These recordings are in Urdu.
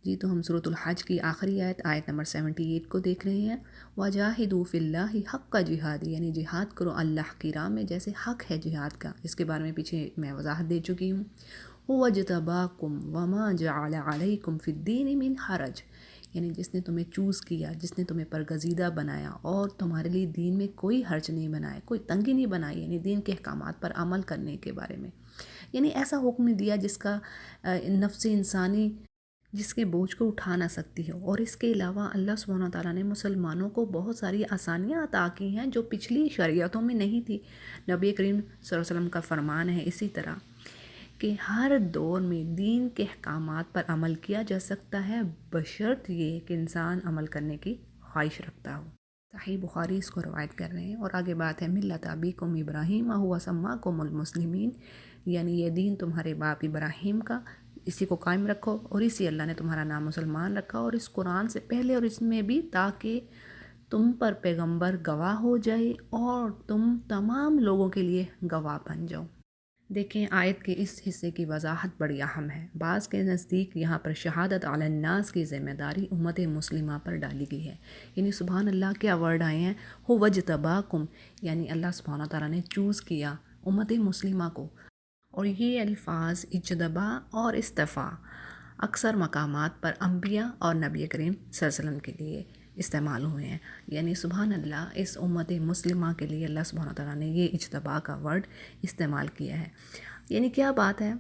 جی تو ہم سورۃ الحج کی آخری آیت نمبر 78 کو دیکھ رہے ہیں۔ وَجَاهِدُوا فِي اللَّهِ حَقَّ جِہادِ، یعنی جہاد کرو اللہ کی راہ میں جیسے حق ہے جہاد کا۔ اس کے بارے میں پیچھے میں وضاحت دے چکی ہوں۔ هُوَ اجْتَبَاكُمْ وَمَا جَعَلَ عَلَيْكُمْ فِي الدِّينِ مِنْ حَرَجٍ، یعنی جس نے تمہیں چوز کیا، جس نے تمہیں برگزیدہ بنایا اور تمہارے لیے دین میں کوئی حرج نہیں بنایا، کوئی تنگی نہیں بنائی، یعنی دین کے احکامات پر عمل کرنے کے بارے میں، یعنی ایسا حکم دیا جس کا نفس انسانی جس کے بوجھ کو اٹھا نہ سکتی ہو۔ اور اس کے علاوہ اللہ سبحانہ وتعالیٰ نے مسلمانوں کو بہت ساری آسانیاں عطا کی ہیں جو پچھلی شریعتوں میں نہیں تھی۔ نبی کریم صلی اللہ علیہ وسلم کا فرمان ہے اسی طرح کہ ہر دور میں دین کے احکامات پر عمل کیا جا سکتا ہے، بشرط یہ کہ انسان عمل کرنے کی خواہش رکھتا ہو۔ صحیح بخاری اس کو روایت کر رہے ہیں۔ اور آگے بات ہے ملت ابیکم ابراہیم ہوا سماکم المسلمین، یعنی یہ دین تمہارے باپ ابراہیم کا، اسی کو قائم رکھو، اور اسی اللہ نے تمہارا نام مسلمان رکھا، اور اس قرآن سے پہلے اور اس میں بھی، تاکہ تم پر پیغمبر گواہ ہو جائے اور تم تمام لوگوں کے لیے گواہ بن جاؤ۔ دیکھیں آیت کے اس حصے کی وضاحت بڑی اہم ہے۔ بعض کے نزدیک یہاں پر شہادت علی الناس کی ذمہ داری امت مسلمہ پر ڈالی گئی ہے، یعنی سبحان اللہ کیا ورڈ آئے ہیں، ہو وجتباکم، یعنی اللہ سبحانہ تعالیٰ نے چوز کیا امت مسلمہ کو۔ اور یہ الفاظ اجتبا اور استفاء اکثر مقامات پر انبیاء اور نبی کریم صلی اللہ علیہ وسلم کے لیے استعمال ہوئے ہیں، یعنی سبحان اللہ اس امت مسلمہ کے لیے اللہ سبحانہ تعالیٰ نے یہ اجتبا کا ورڈ استعمال کیا ہے۔ یعنی کیا بات ہے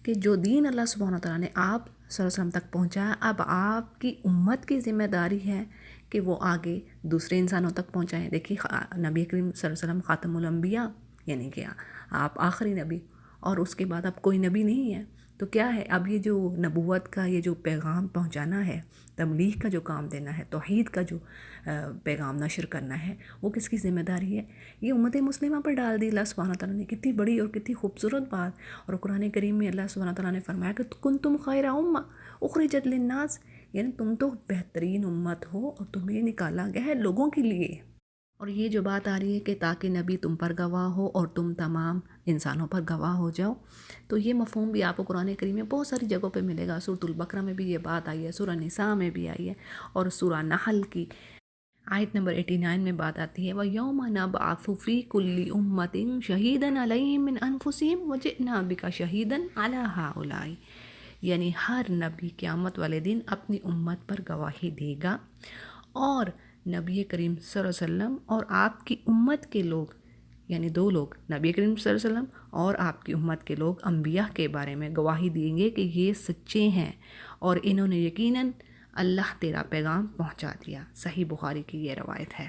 کہ جو دین اللہ سبحانہ تعالیٰ نے آپ صلی اللہ علیہ وسلم تک پہنچایا، اب آپ کی امت کی ذمہ داری ہے کہ وہ آگے دوسرے انسانوں تک پہنچائیں۔ دیکھیے نبی کریم صلی اللہ علیہ وسلم خاتم الانبیاء، یعنی کہ آپ آخری نبی، اور اس کے بعد اب کوئی نبی نہیں ہے، تو کیا ہے اب یہ جو نبوت کا یہ جو پیغام پہنچانا ہے، تبلیغ کا جو کام دینا ہے، توحید کا جو پیغام نشر کرنا ہے، وہ کس کی ذمہ داری ہے؟ یہ امت مسلمہ پر ڈال دی اللہ سبحانہ تعالیٰ نے۔ کتنی بڑی اور کتنی خوبصورت بات۔ اور قرآن کریم میں اللہ سبحانہ تعالیٰ نے فرمایا کہ کنتم خیر امہ اخرجت للناس، یعنی تم تو بہترین امت ہو اور تمہیں نکالا گیا ہے لوگوں کے لیے۔ اور یہ جو بات آ رہی ہے کہ تاکہ نبی تم پر گواہ ہو اور تم تمام انسانوں پر گواہ ہو جاؤ، تو یہ مفہوم بھی آپ کو قرآن کریم میں بہت ساری جگہوں پہ ملے گا۔ سورۃ البقرہ میں بھی یہ بات آئی ہے، سورہ نساء میں بھی آئی ہے، اور سورہ نحل کی آیت نمبر 89 میں بات آتی ہے وَيَوْمَ نَبْعَثُ فِي كُلِّ أُمَّةٍ شَهِيدًا عَلَيْهِمْ مِنْ أَنفُسِهِمْ وَجِئْنَا بِكَ شَهِيدًا عَلَى هَؤُلَاءِ، یعنی ہر نبی قیامت والے دن اپنی امت پر گواہی دے گا، اور نبی کریم صلی اللہ علیہ وسلم اور آپ کی امت کے لوگ، یعنی دو لوگ، نبی کریم صلی اللہ علیہ وسلم اور آپ کی امت کے لوگ انبیاء کے بارے میں گواہی دیں گے کہ یہ سچے ہیں اور انہوں نے یقیناً اللہ تیرا پیغام پہنچا دیا۔ صحیح بخاری کی یہ روایت ہے۔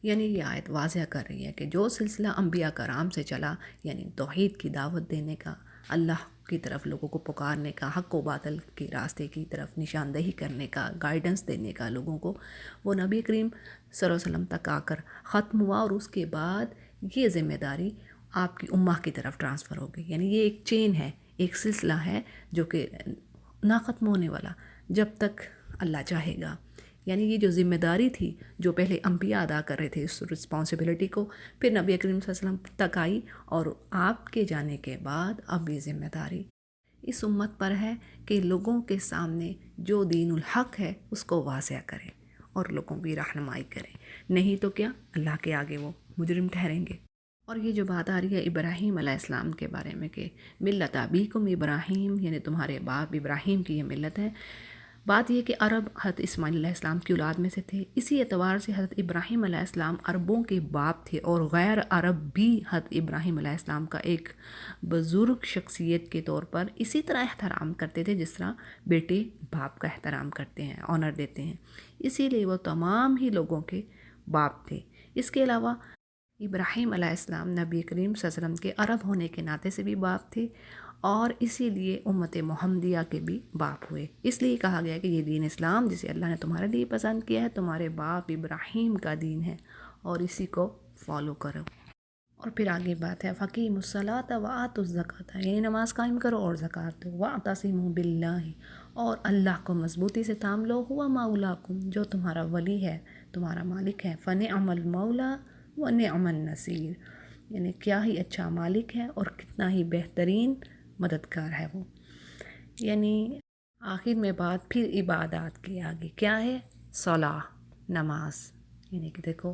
یعنی یہ آیت واضح کر رہی ہے کہ جو سلسلہ انبیاء کرام سے چلا، یعنی توحید کی دعوت دینے کا، اللہ کی طرف لوگوں کو پکارنے کا، حق و باطل کے راستے کی طرف نشاندہی کرنے کا، گائیڈنس دینے کا لوگوں کو، وہ نبی کریم صلی اللہ علیہ وسلم تک آ کر ختم ہوا، اور اس کے بعد یہ ذمہ داری آپ کی امہ کی طرف ٹرانسفر ہو گئی۔ یعنی یہ ایک چین ہے، ایک سلسلہ ہے جو کہ نہ ختم ہونے والا جب تک اللہ چاہے گا۔ یعنی یہ جو ذمہ داری تھی جو پہلے انبیاء ادا کر رہے تھے اس رسپانسبلٹی کو، پھر نبی کریم صلی اللہ علیہ وسلم تک آئی، اور آپ کے جانے کے بعد اب یہ ذمہ داری اس امت پر ہے کہ لوگوں کے سامنے جو دین الحق ہے اس کو واضح کریں اور لوگوں کی رہنمائی کریں، نہیں تو کیا اللہ کے آگے وہ مجرم ٹھہریں گے۔ اور یہ جو بات آ رہی ہے ابراہیم علیہ السلام کے بارے میں کہ ملت ابیکم ابراہیم، یعنی تمہارے باپ ابراہیم کی یہ ملت ہے، بات یہ کہ عرب حضرت اسماعیل علیہ السلام کی اولاد میں سے تھے، اسی اعتبار سے حضرت ابراہیم علیہ السلام عربوں کے باپ تھے، اور غیر عرب بھی حضرت ابراہیم علیہ السلام کا ایک بزرگ شخصیت کے طور پر اسی طرح احترام کرتے تھے جس طرح بیٹے باپ کا احترام کرتے ہیں، آنر دیتے ہیں، اسی لیے وہ تمام ہی لوگوں کے باپ تھے۔ اس کے علاوہ ابراہیم علیہ السلام نبی کریم صلی اللہ علیہ وسلم کے عرب ہونے کے ناطے سے بھی باپ تھے، اور اسی لیے امت محمدیہ کے بھی باپ ہوئے۔ اس لیے کہا گیا کہ یہ دین اسلام جسے اللہ نے تمہارے لیے پسند کیا ہے تمہارے باپ ابراہیم کا دین ہے، اور اسی کو فالو کرو۔ اور پھر آگے بات ہے فَقِیمُوا الصَّلَاةَ وَآتُوا الزَّکَاةَ، یعنی نماز قائم کرو اور زکوٰۃ دو، وَاعْتَصِمُوا بِاللَّهِ، اور اللہ کو مضبوطی سے تھام لو، هُوَ مَوْلَاکُمْ، جو تمہارا ولی ہے، تمہارا مالک ہے، فَنِعْمَ الْمَوْلَىٰ وَنِعْمَ النَّصِيرُ، یعنی کیا ہی اچھا مالک ہے اور کتنا ہی بہترین مددگار ہے وہ۔ یعنی آخر میں بات پھر عبادات کی آگے کیا ہے؟ صلاح، نماز، یعنی کہ دیکھو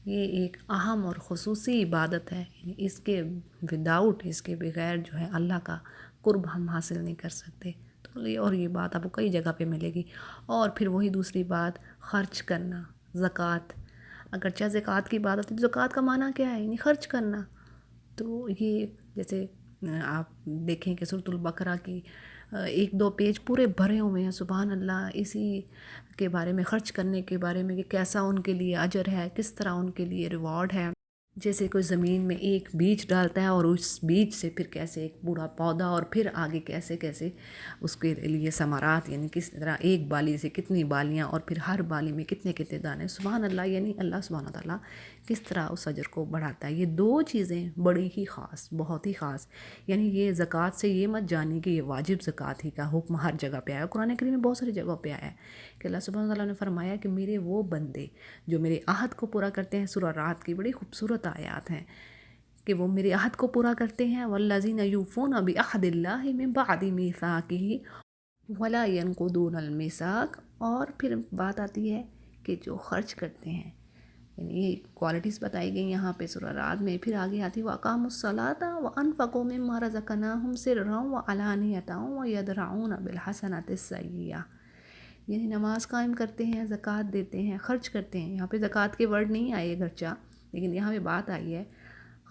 یہ ایک اہم اور خصوصی عبادت ہے، یعنی اس کے وداؤٹ، اس کے بغیر جو ہے اللہ کا قرب ہم حاصل نہیں کر سکتے۔ تو یہ بات آپ کو کئی جگہ پہ ملے گی۔ اور پھر وہی دوسری بات، خرچ کرنا، زکوٰۃ، اگرچہ زکوٰۃ کی بات ہوتی ہے تو زکوٰۃ کا معنی کیا ہے؟ یعنی خرچ کرنا۔ تو یہ جیسے آپ دیکھیں کہ سورۃ البقرہ کی 1-2 پیج پورے بھرے ہوئے ہیں سبحان اللہ اسی کے بارے میں، خرچ کرنے کے بارے میں کہ کیسا ان کے لیے اجر ہے، کس طرح ان کے لیے ریوارڈ ہے۔ جیسے کوئی زمین میں ایک بیج ڈالتا ہے اور اس بیج سے پھر کیسے ایک بوڑھا پودا اور پھر آگے کیسے کیسے اس کے لیے ثمرات، یعنی کس طرح ایک بالی سے کتنی بالیاں اور پھر ہر بالی میں کتنے کتنے دانے، سبحان اللہ، یعنی اللہ سبحانہ تعالیٰ کس طرح اس اجر کو بڑھاتا ہے۔ یہ 2 چیزیں بڑی ہی خاص، بہت ہی خاص، یعنی یہ زکوٰۃ سے یہ مت جانی کہ یہ واجب زکوٰۃ ہی کا حکم ہر جگہ پہ آیا ہے۔ قرآن کریم میں بہت ساری جگہوں پہ آیا ہے کہ اللہ سبحانہ تعالیٰ نے فرمایا کہ میرے وہ بندے جو میرے عہد کو پورا کرتے ہیں، سورہ رعد کی بڑی خوبصورت آیات ہیں کہ وہ میرے عہد کو پورا کرتے ہیں، والذین یوفون بعہد اللہ من بعد میثاقہ ولا ینقضون المیثاق، اور پھر بات آتی ہے کہ جو خرچ کرتے ہیں، یعنی یہ کوالٹیز بتائی گئی یہاں پہ سورہ رعد میں۔ پھر آگے آتی ہے وَأَقَامُوا الصَّلَاةَ وَأَنفَقُوا مِمَّا رَزَقْنَاهُمْ سِرًّا وَعَلَانِيَةً وَيَدْرَؤُونَ بِالْحَسَنَةِ السَّيِّئَةَ، یعنی نماز قائم کرتے ہیں، زکوٰۃ دیتے ہیں، خرچ کرتے ہیں۔ یہاں پہ زکوٰۃ کے ورڈ نہیں آئے گرچہ، لیکن یہاں پہ بات آئی ہے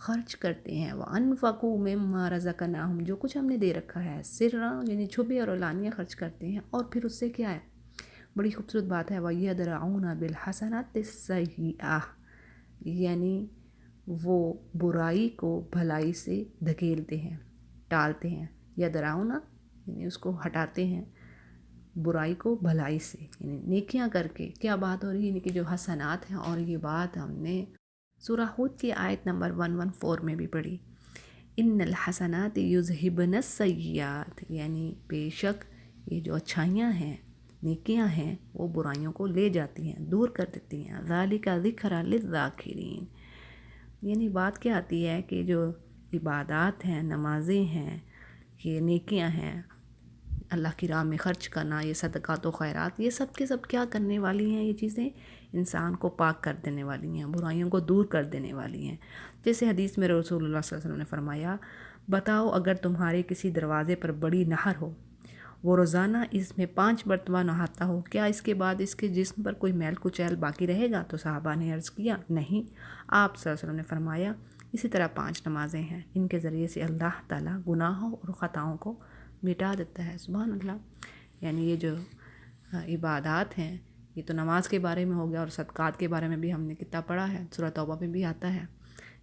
خرچ کرتے ہیں۔ وَأَنفَقُوا مِمَّا رَزَقْنَاهُمْ، جو کچھ ہم نے دے رکھا ہے، سرًّا یعنی چھپے اور علانیہ خرچ کرتے ہیں، اور پھر اس سے کیا ہے، بڑی خوبصورت بات ہے وَيَدْرَؤُونَ بِالْحَسَنَةِ السَّيِّئَةَ، یعنی وہ برائی کو بھلائی سے دھکیلتے ہیں، ٹالتے ہیں۔ یدرعون یعنی اس کو ہٹاتے ہیں برائی کو بھلائی سے، یعنی نیکیاں کر کے۔ کیا بات ہو رہی ہے؟ یعنی کہ جو حسنات ہیں، اور یہ بات ہم نے سورہ ہود کی آیت نمبر 114 میں بھی پڑھی، ان الحسنات یذہبن السیئات، یعنی بے شک یہ جو اچھائیاں ہیں، نیکیاں ہیں، وہ برائیوں کو لے جاتی ہیں، دور کر دیتی ہیں۔ ذالک ذکری للذاکرین، یعنی بات کیا آتی ہے کہ جو عبادات ہیں، نمازیں ہیں، یہ نیکیاں ہیں، اللہ کی راہ میں خرچ کرنا، یہ صدقات و خیرات، یہ سب کے سب کیا کرنے والی ہیں؟ یہ چیزیں انسان کو پاک کر دینے والی ہیں، برائیوں کو دور کر دینے والی ہیں۔ جیسے حدیث میں رسول اللہ صلی اللہ علیہ وسلم نے فرمایا، بتاؤ اگر تمہارے کسی دروازے پر بڑی نہر ہو، وہ روزانہ اس میں 5 مرتبہ نہاتا ہو، کیا اس کے بعد اس کے جسم پر کوئی میل کچیل باقی رہے گا؟ تو صحابہ نے عرض کیا نہیں۔ آپ صلی اللہ علیہ وسلم نے فرمایا اسی طرح 5 نمازیں ہیں، ان کے ذریعے سے اللہ تعالیٰ گناہوں اور خطاؤں کو مٹا دیتا ہے۔ سبحان اللہ، یعنی یہ جو عبادات ہیں، یہ تو نماز کے بارے میں ہو گیا، اور صدقات کے بارے میں بھی ہم نے کتنا پڑھا ہے، سورہ توبہ میں بھی آتا ہے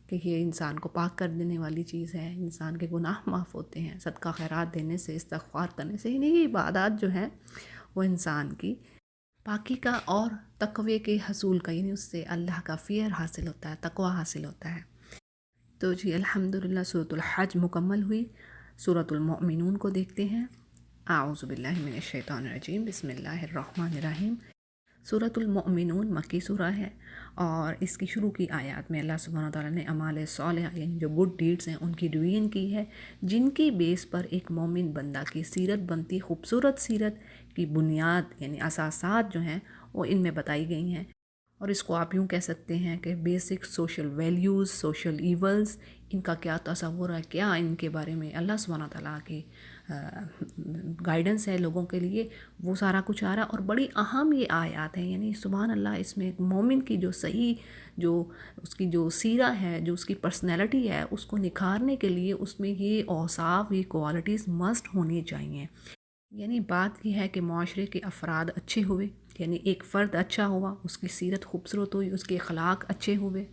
کہ یہ انسان کو پاک کر دینے والی چیز ہے، انسان کے گناہ معاف ہوتے ہیں صدقہ خیرات دینے سے، استغفار کرنے سے۔ یعنی یہ عبادات جو ہیں وہ انسان کی پاکی کا اور تقوی کے حصول کا، یعنی اس سے اللہ کا فیئر حاصل ہوتا ہے، تقوی حاصل ہوتا ہے۔ تو جی الحمدللہ سورۃ الحج مکمل ہوئی۔ سورۃ المؤمنون کو دیکھتے ہیں۔ اعوذ باللہ من الشیطان الرجیم، بسم اللہ الرحمن الرحیم۔ سورۃ المؤمنون مکی سورہ ہے، اور اس کی شروع کی آیات میں اللہ سبحانہ تعالیٰ نے اعمال صالحہ یعنی جو گڈ ڈیڈز ہیں ان کی ڈویژن کی ہے، جن کی بیس پر ایک مومن بندہ کی سیرت بنتی، خوبصورت سیرت کی بنیاد یعنی اساسات جو ہیں وہ ان میں بتائی گئی ہیں۔ اور اس کو آپ یوں کہہ سکتے ہیں کہ basic social values, social evils, ان کا کیا تصور ہے، کیا ان کے بارے میں اللہ سبحانہ تعالیٰ کی گائیڈنس ہے لوگوں کے لیے، وہ سارا کچھ آ رہا ہے۔ اور بڑی اہم یہ آیات ہیں، یعنی سبحان اللہ، اس میں ایک مومن کی جو صحیح جو اس کی جو سیرہ ہے، جو اس کی پرسنالٹی ہے، اس کو نکھارنے کے لیے اس میں یہ اوصاف، یہ کوالٹیز مسٹ ہونی چاہیے۔ یعنی بات یہ ہے کہ معاشرے کے افراد اچھے ہوئے، یعنی ایک فرد اچھا ہوا، اس کی سیرت خوبصورت ہوئی، اس کے اخلاق اچھے ہوئے،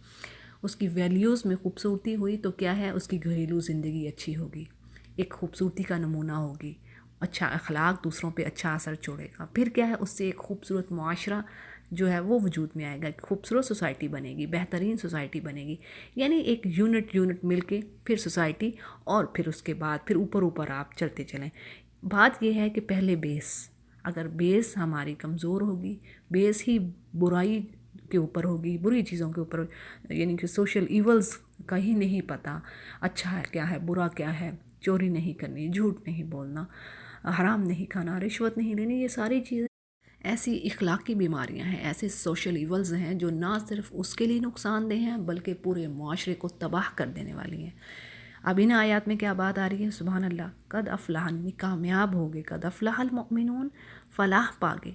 اس کی ویلیوز میں خوبصورتی ہوئی، تو کیا ہے، اس کی گھریلو زندگی اچھی ہوگی، ایک خوبصورتی کا نمونہ ہوگی، اچھا اخلاق دوسروں پہ اچھا اثر چھوڑے گا۔ پھر کیا ہے، اس سے ایک خوبصورت معاشرہ جو ہے وہ وجود میں آئے گا، ایک خوبصورت سوسائٹی بنے گی، بہترین سوسائٹی بنے گی۔ یعنی ایک یونٹ مل کے پھر سوسائٹی، اور پھر اس کے بعد پھر اوپر آپ چلتے چلیں۔ بات یہ ہے کہ پہلے بیس، اگر بیس ہماری کمزور ہوگی، بیس ہی برائی کے اوپر ہوگی، بری چیزوں کے اوپر، یعنی کہ سوشل ایولز کا ہی نہیں پتہ، اچھا ہے کیا ہے، برا کیا ہے، چوری نہیں کرنی، جھوٹ نہیں بولنا، حرام نہیں کھانا، رشوت نہیں لینی، یہ ساری چیزیں ایسی اخلاقی بیماریاں ہیں، ایسے سوشل ایولز ہیں جو نہ صرف اس کے لیے نقصان دہ ہیں بلکہ پورے معاشرے کو تباہ کر دینے والی ہیں۔ اب ان آیات میں کیا بات آ رہی ہے؟ سبحان اللہ، قد افلح، کامیاب ہوگے، قد افلح المؤمنون، فلاح پاگے۔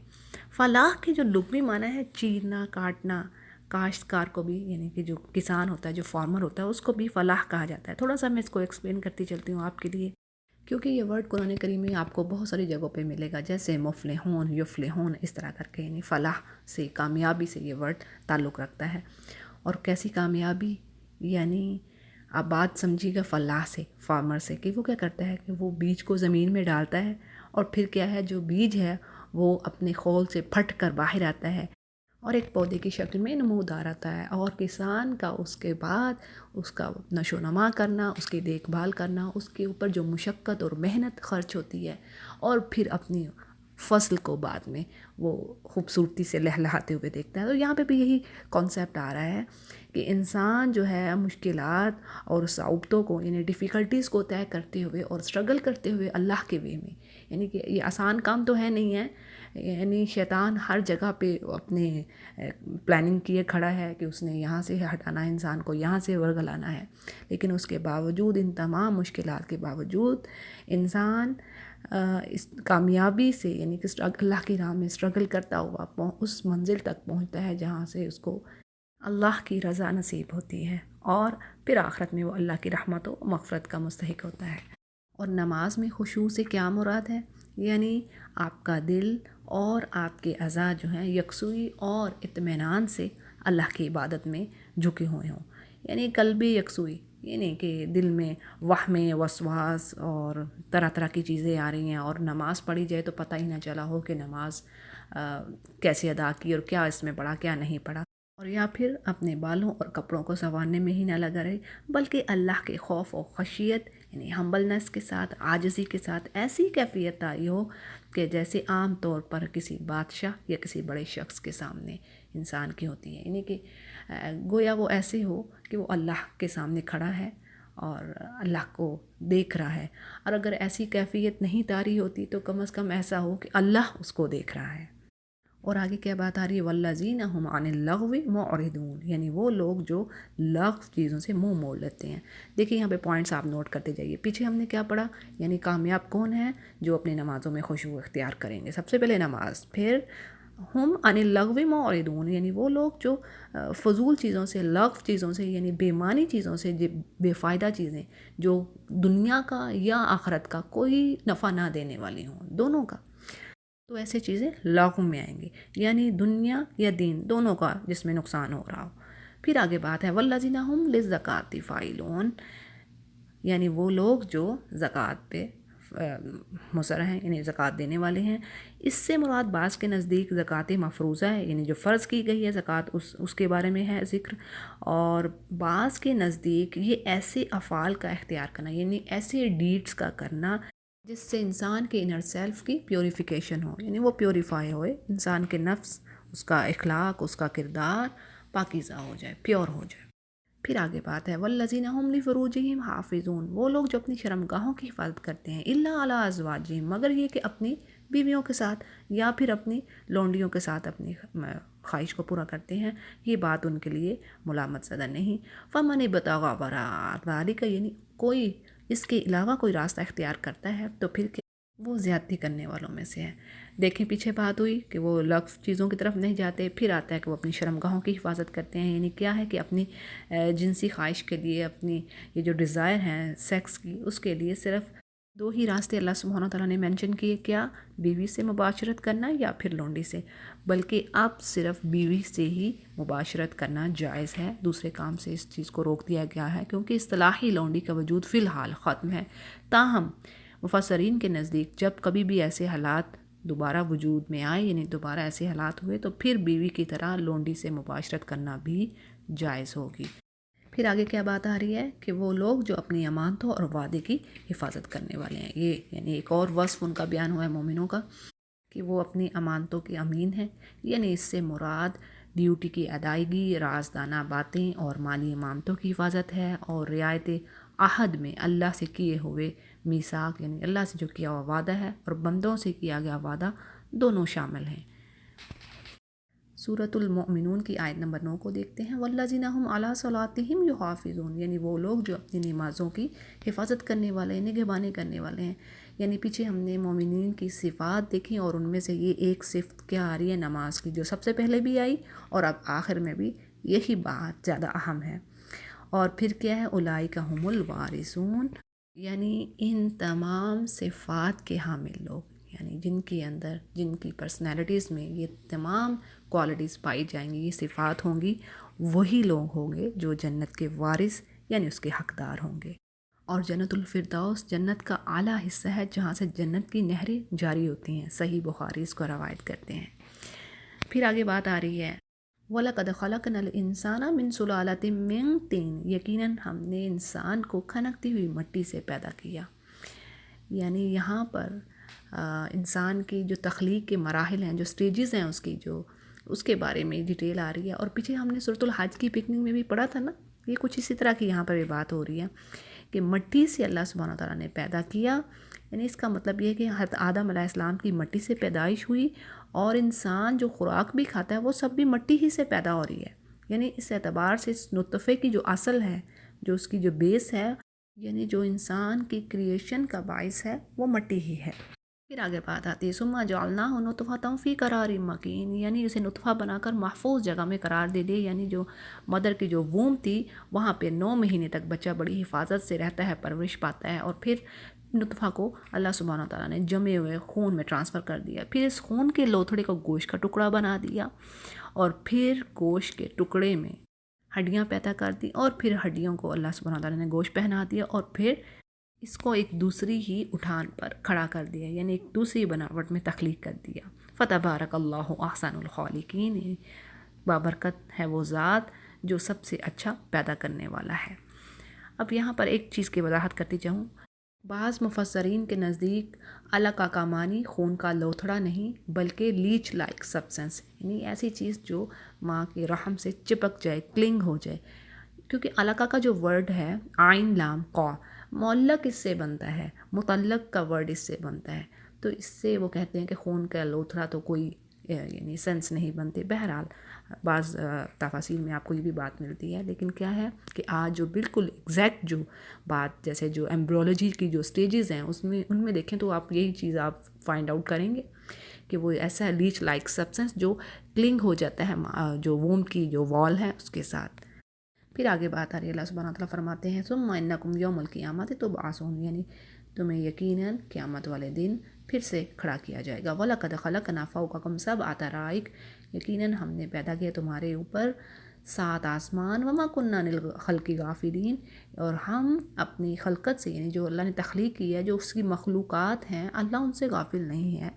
فلاح کے جو لغوی معنی ہے چیرنا، کاٹنا، کاشتکار کو بھی، یعنی کہ جو کسان ہوتا ہے، جو فارمر ہوتا ہے، اس کو بھی فلاح کہا جاتا ہے۔ تھوڑا سا میں اس کو ایکسپلین کرتی چلتی ہوں آپ کے لیے، کیونکہ یہ ورڈ قرآن کریم میں آپ کو بہت ساری جگہوں پہ ملے گا، جیسے مفلحون، یفلحون، اس طرح کر کے، یعنی فلاح سے، کامیابی سے یہ ورڈ تعلق رکھتا ہے۔ اور کیسی کامیابی؟ یعنی آپ بات سمجھیے گا فلاح سے، فارمر سے، کہ وہ کیا کرتا ہے کہ وہ بیج کو زمین میں ڈالتا ہے اور پھر کیا ہے، جو بیج ہے وہ اپنے خول سے پھٹ کر باہر آتا ہے اور ایک پودے کی شکل میں نمودار آتا ہے، اور کسان کا اس کے بعد اس کا نشو و نما کرنا، اس کی دیکھ بھال کرنا، اس کے اوپر جو مشقت اور محنت خرچ ہوتی ہے، اور پھر اپنی فصل کو بعد میں وہ خوبصورتی سے لہلہاتے ہوئے دیکھتا ہے۔ تو یہاں پہ بھی یہی کانسیپٹ آ رہا ہے کہ انسان جو ہے مشکلات اور صعوبتوں کو، یعنی ڈیفیکلٹیز کو طے کرتے ہوئے اور اسٹرگل کرتے ہوئے اللہ کے وے میں، یعنی کہ یہ آسان کام تو ہے نہیں ہے، یعنی شیطان ہر جگہ پہ اپنے پلاننگ کیے کھڑا ہے کہ اس نے یہاں سے ہٹانا ہے انسان کو، یہاں سے ورگلانا ہے، لیکن اس کے باوجود، ان تمام مشکلات کے باوجود، انسان اس کامیابی سے، یعنی کہ اللہ کی راہ میں اسٹرگل کرتا ہوا اس منزل تک پہنچتا ہے جہاں سے اس کو اللہ کی رضا نصیب ہوتی ہے، اور پھر آخرت میں وہ اللہ کی رحمت و مغفرت کا مستحق ہوتا ہے۔ اور نماز میں خشوع سے کیا مراد ہے؟ یعنی آپ کا دل اور آپ کے اعضاء جو ہیں یکسوئی اور اطمینان سے اللہ کی عبادت میں جھکے ہوئے ہوں، یعنی قلبی یکسوئی، یعنی کہ دل میں وہم، وسواس اور طرح طرح کی چیزیں آ رہی ہیں، اور نماز پڑھی جائے تو پتہ ہی نہ چلا ہو کہ نماز کیسے ادا کی اور کیا اس میں پڑھا، کیا نہیں پڑھا، اور یا پھر اپنے بالوں اور کپڑوں کو سنوارنے میں ہی نہ لگا رہے، بلکہ اللہ کے خوف و خشیت، یعنی ہمبلنس کے ساتھ، عاجزی کے ساتھ ایسی کیفیت آئی ہو کہ جیسے عام طور پر کسی بادشاہ یا کسی بڑے شخص کے سامنے انسان کی ہوتی ہے، یعنی کہ گویا وہ ایسے ہو کہ وہ اللہ کے سامنے کھڑا ہے اور اللہ کو دیکھ رہا ہے، اور اگر ایسی کیفیت نہیں طاری ہوتی تو کم از کم ایسا ہو کہ اللہ اس کو دیکھ رہا ہے۔ اور آگے کیا بات آ رہی ہے؟ وَالَّذِينَ هُمْ عَنِ اللَّغْوِ مُعْرِضُونَ، یعنی وہ لوگ جو لغو چیزوں سے منہ موڑ لیتے ہیں۔ دیکھیں یہاں پہ پوائنٹس آپ نوٹ کرتے جائیے، پیچھے ہم نے کیا پڑھا؟ یعنی کامیاب کون ہے؟ جو اپنی نمازوں میں خشوع اختیار کریں گے، سب سے پہلے نماز، پھر ہم عن اللغو معرضون، یعنی وہ لوگ جو فضول چیزوں سے، لغو چیزوں سے، یعنی بے معنی چیزوں سے، بے فائدہ چیزیں جو دنیا کا یا آخرت کا کوئی نفع نہ دینے والی ہوں، دونوں کا، تو ایسے چیزیں لغو میں آئیں گی، یعنی دنیا یا دین دونوں کا جس میں نقصان ہو رہا ہو۔ پھر آگے بات ہے والذین هم للزکاۃ فاعلون، یعنی وہ لوگ جو زکوٰۃ پہ مصر ہیں، یعنی زکوٰۃ دینے والے ہیں۔ اس سے مراد بعض کے نزدیک زکوٰۃ مفروضہ ہے، یعنی جو فرض کی گئی ہے زکوٰۃ، اس کے بارے میں ہے ذکر، اور بعض کے نزدیک یہ ایسے افعال کا اختیار کرنا، یعنی ایسے ڈیڈز کا کرنا جس سے انسان کے انر سیلف کی پیوریفیکیشن ہو، یعنی وہ پیوریفائی ہوئے، انسان کے نفس، اس کا اخلاق، اس کا کردار پاکیزہ ہو جائے، پیور ہو جائے۔ پھر آگے بات ہے والذین هم لفروجہم حافظون، وہ لوگ جو اپنی شرمگاہوں کی حفاظت کرتے ہیں، الا علی ازواجہم، مگر یہ کہ اپنی بیویوں کے ساتھ یا پھر اپنی لونڈیوں کے ساتھ اپنی خواہش کو پورا کرتے ہیں، یہ بات ان کے لیے ملامت زدہ نہیں۔ فمن ابتغی وراء ذلک، یعنی کوئی اس کے علاوہ کوئی راستہ اختیار کرتا ہے تو پھر وہ زیادتی کرنے والوں میں سے ہے۔ دیکھیں پیچھے بات ہوئی کہ وہ لغو چیزوں کی طرف نہیں جاتے، پھر آتا ہے کہ وہ اپنی شرمگاہوں کی حفاظت کرتے ہیں، یعنی کیا ہے کہ اپنی جنسی خواہش کے لیے، اپنی یہ جو ڈیزائر ہیں سیکس کی، اس کے لیے صرف دو ہی راستے اللہ سبحانہ تعالیٰ نے مینشن کیے، کیا؟ بیوی سے مباشرت کرنا یا پھر لونڈی سے، بلکہ اب صرف بیوی سے ہی مباشرت کرنا جائز ہے، دوسرے کام سے اس چیز کو روک دیا گیا ہے، کیونکہ اصطلاحی لونڈی کا وجود فی الحال ختم ہے۔ تاہم مفسرین کے نزدیک جب کبھی بھی ایسے حالات دوبارہ وجود میں آئے، یعنی دوبارہ ایسے حالات ہوئے، تو پھر بیوی کی طرح لونڈی سے مباشرت کرنا بھی جائز ہوگی۔ پھر آگے کیا بات آ رہی ہے کہ وہ لوگ جو اپنی امانتوں اور وعدے کی حفاظت کرنے والے ہیں، یہ یعنی ایک اور وصف ان کا بیان ہوا ہے مومنوں کا کہ وہ اپنی امانتوں کے امین ہیں، یعنی اس سے مراد ڈیوٹی کی ادائیگی، رازدانہ باتیں اور مالی امانتوں کی حفاظت ہے، اور رعایت عہد میں اللہ سے کیے ہوئے میثاق یعنی اللہ سے جو کیا ہوا وعدہ ہے اور بندوں سے کیا گیا وعدہ دونوں شامل ہیں۔ سورۃ المؤمنون کی آیت نمبر 9 کو دیکھتے ہیں، والذین هم علی صلاتہم یحافظون، یعنی وہ لوگ جو اپنی نمازوں کی حفاظت کرنے والے ہیں، نگہبانی کرنے والے ہیں۔ یعنی پیچھے ہم نے مومنین کی صفات دیکھی اور ان میں سے یہ ایک صفت کیا آ رہی ہے نماز کی، جو سب سے پہلے بھی آئی اور اب آخر میں بھی یہی بات زیادہ اہم ہے۔ اور پھر کیا ہے، اولئک هم الوارثون، یعنی ان تمام صفات کے حامل لوگ، یعنی جن کے اندر جن کی پرسنالٹیز میں یہ تمام کوالٹیز پائی جائیں گی، یہ صفات ہوں گی، وہی لوگ ہوں گے جو جنت کے وارث یعنی اس کے حقدار ہوں گے۔ اور جنت الفردوس جنت کا اعلیٰ حصہ ہے جہاں سے جنت کی نہریں جاری ہوتی ہیں، صحیح بخاری اس کو روایت کرتے ہیں۔ پھر آگے بات آ رہی ہے، وَلَقَدْ خَلَقْنَا الْإِنسَانَ مِنْ سُلَالَةٍ مِّن طِينٍ، یقیناً ہم نے انسان کو کھنکتی ہوئی مٹی سے پیدا کیا۔ یعنی یہاں پر انسان کی جو تخلیق کے مراحل ہیں، جو سٹیجز ہیں اس کے بارے میں ڈیٹیل آ رہی ہے۔ اور پیچھے ہم نے سورۃ الحج کی پکننگ میں بھی پڑھا تھا نا، یہ کچھ اسی طرح کی یہاں پر بھی بات ہو رہی ہے کہ مٹی سے اللہ سبحانہ تعالیٰ نے پیدا کیا۔ یعنی اس کا مطلب یہ ہے کہ حضرت آدم علیہ السلام کی مٹی سے پیدائش ہوئی، اور انسان جو خوراک بھی کھاتا ہے وہ سب بھی مٹی ہی سے پیدا ہو رہی ہے۔ یعنی اس اعتبار سے اس نطفے کی جو اصل ہے، جو اس کی جو بیس ہے، یعنی جو انسان کی کریشن کا باعث ہے، وہ مٹی ہی ہے۔ پھر آگے بات آتی ہے، ثم جعلناہ نطفۃ فی قرار مکین، یعنی اسے نطفہ بنا کر محفوظ جگہ میں قرار دے دے۔ یعنی جو مدر کی جو ووم تھی وہاں پہ 9 مہینے تک بچہ بڑی حفاظت سے رہتا ہے، پرورش پاتا ہے، اور پھر نطفہ کو اللہ سبحانہ تعالیٰ نے جمے ہوئے خون میں ٹرانسفر کر دیا، پھر اس خون کے لوتھڑے کو گوشت کا ٹکڑا بنا دیا، اور پھر گوشت کے ٹکڑے میں ہڈیاں پیدا کر دی، اور پھر ہڈیوں کو اللہ سبحانہ تعالیٰ نے گوشت پہنا دیا، اور پھر اس کو ایک دوسری ہی اٹھان پر کھڑا کر دیا، یعنی ایک دوسری بناوٹ میں تخلیق کر دیا۔ فتبارک اللہ احسن الخالقین، بابرکت ہے وہ ذات جو سب سے اچھا پیدا کرنے والا ہے۔ اب یہاں پر ایک چیز کی وضاحت کرتی چاہوں، بعض مفسرین کے نزدیک علقہ کا معنی خون کا لوتھڑا نہیں بلکہ لیچ لائک سبسٹنس، یعنی ایسی چیز جو ماں کے رحم سے چپک جائے، کلنگ ہو جائے، کیونکہ علقہ کا جو ورڈ ہے عین لام قا، معلق اس سے بنتا ہے، متعلق کا ورڈ اس سے بنتا ہے، تو اس سے وہ کہتے ہیں کہ خون کا لوتھڑا تو کوئی یعنی سینس نہیں بنتے۔ بہرحال بعض تفاصیل میں آپ کو یہ بھی بات ملتی ہے، لیکن کیا ہے کہ آج جو بالکل ایگزیکٹ جو بات، جیسے جو ایمبریولوجی کی جو سٹیجز ہیں ان میں دیکھیں تو آپ یہی چیز آپ فائنڈ آؤٹ کریں گے کہ وہ ایسا ہے لیچ لائک سبسٹنس جو کلنگ ہو جاتا ہے جو ووم کی جو وال ہے اس کے ساتھ۔ پھر آگے بات آ رہی ہے، اللہ سبحانہ تعالیٰ فرماتے ہیں ثم انکم یوم القیامت تبعثون، یعنی تمہیں یقیناً قیامت والے دن پھر سے کھڑا کیا جائے گا۔ وَلَقَدْ خَلَقْنَا فَوْقَكُمْ سَبْعَ طَرَائِقَ، یقیناً ہم نے پیدا کیا تمہارے اوپر 7 آسمان، وَمَا كُنَّا عَنِ الْخَلْقِ غَافِلِينَ، اور ہم اپنی خلقت سے یعنی جو اللہ نے تخلیق کی ہے، جو اس کی مخلوقات ہیں، اللہ ان سے غافل نہیں ہے،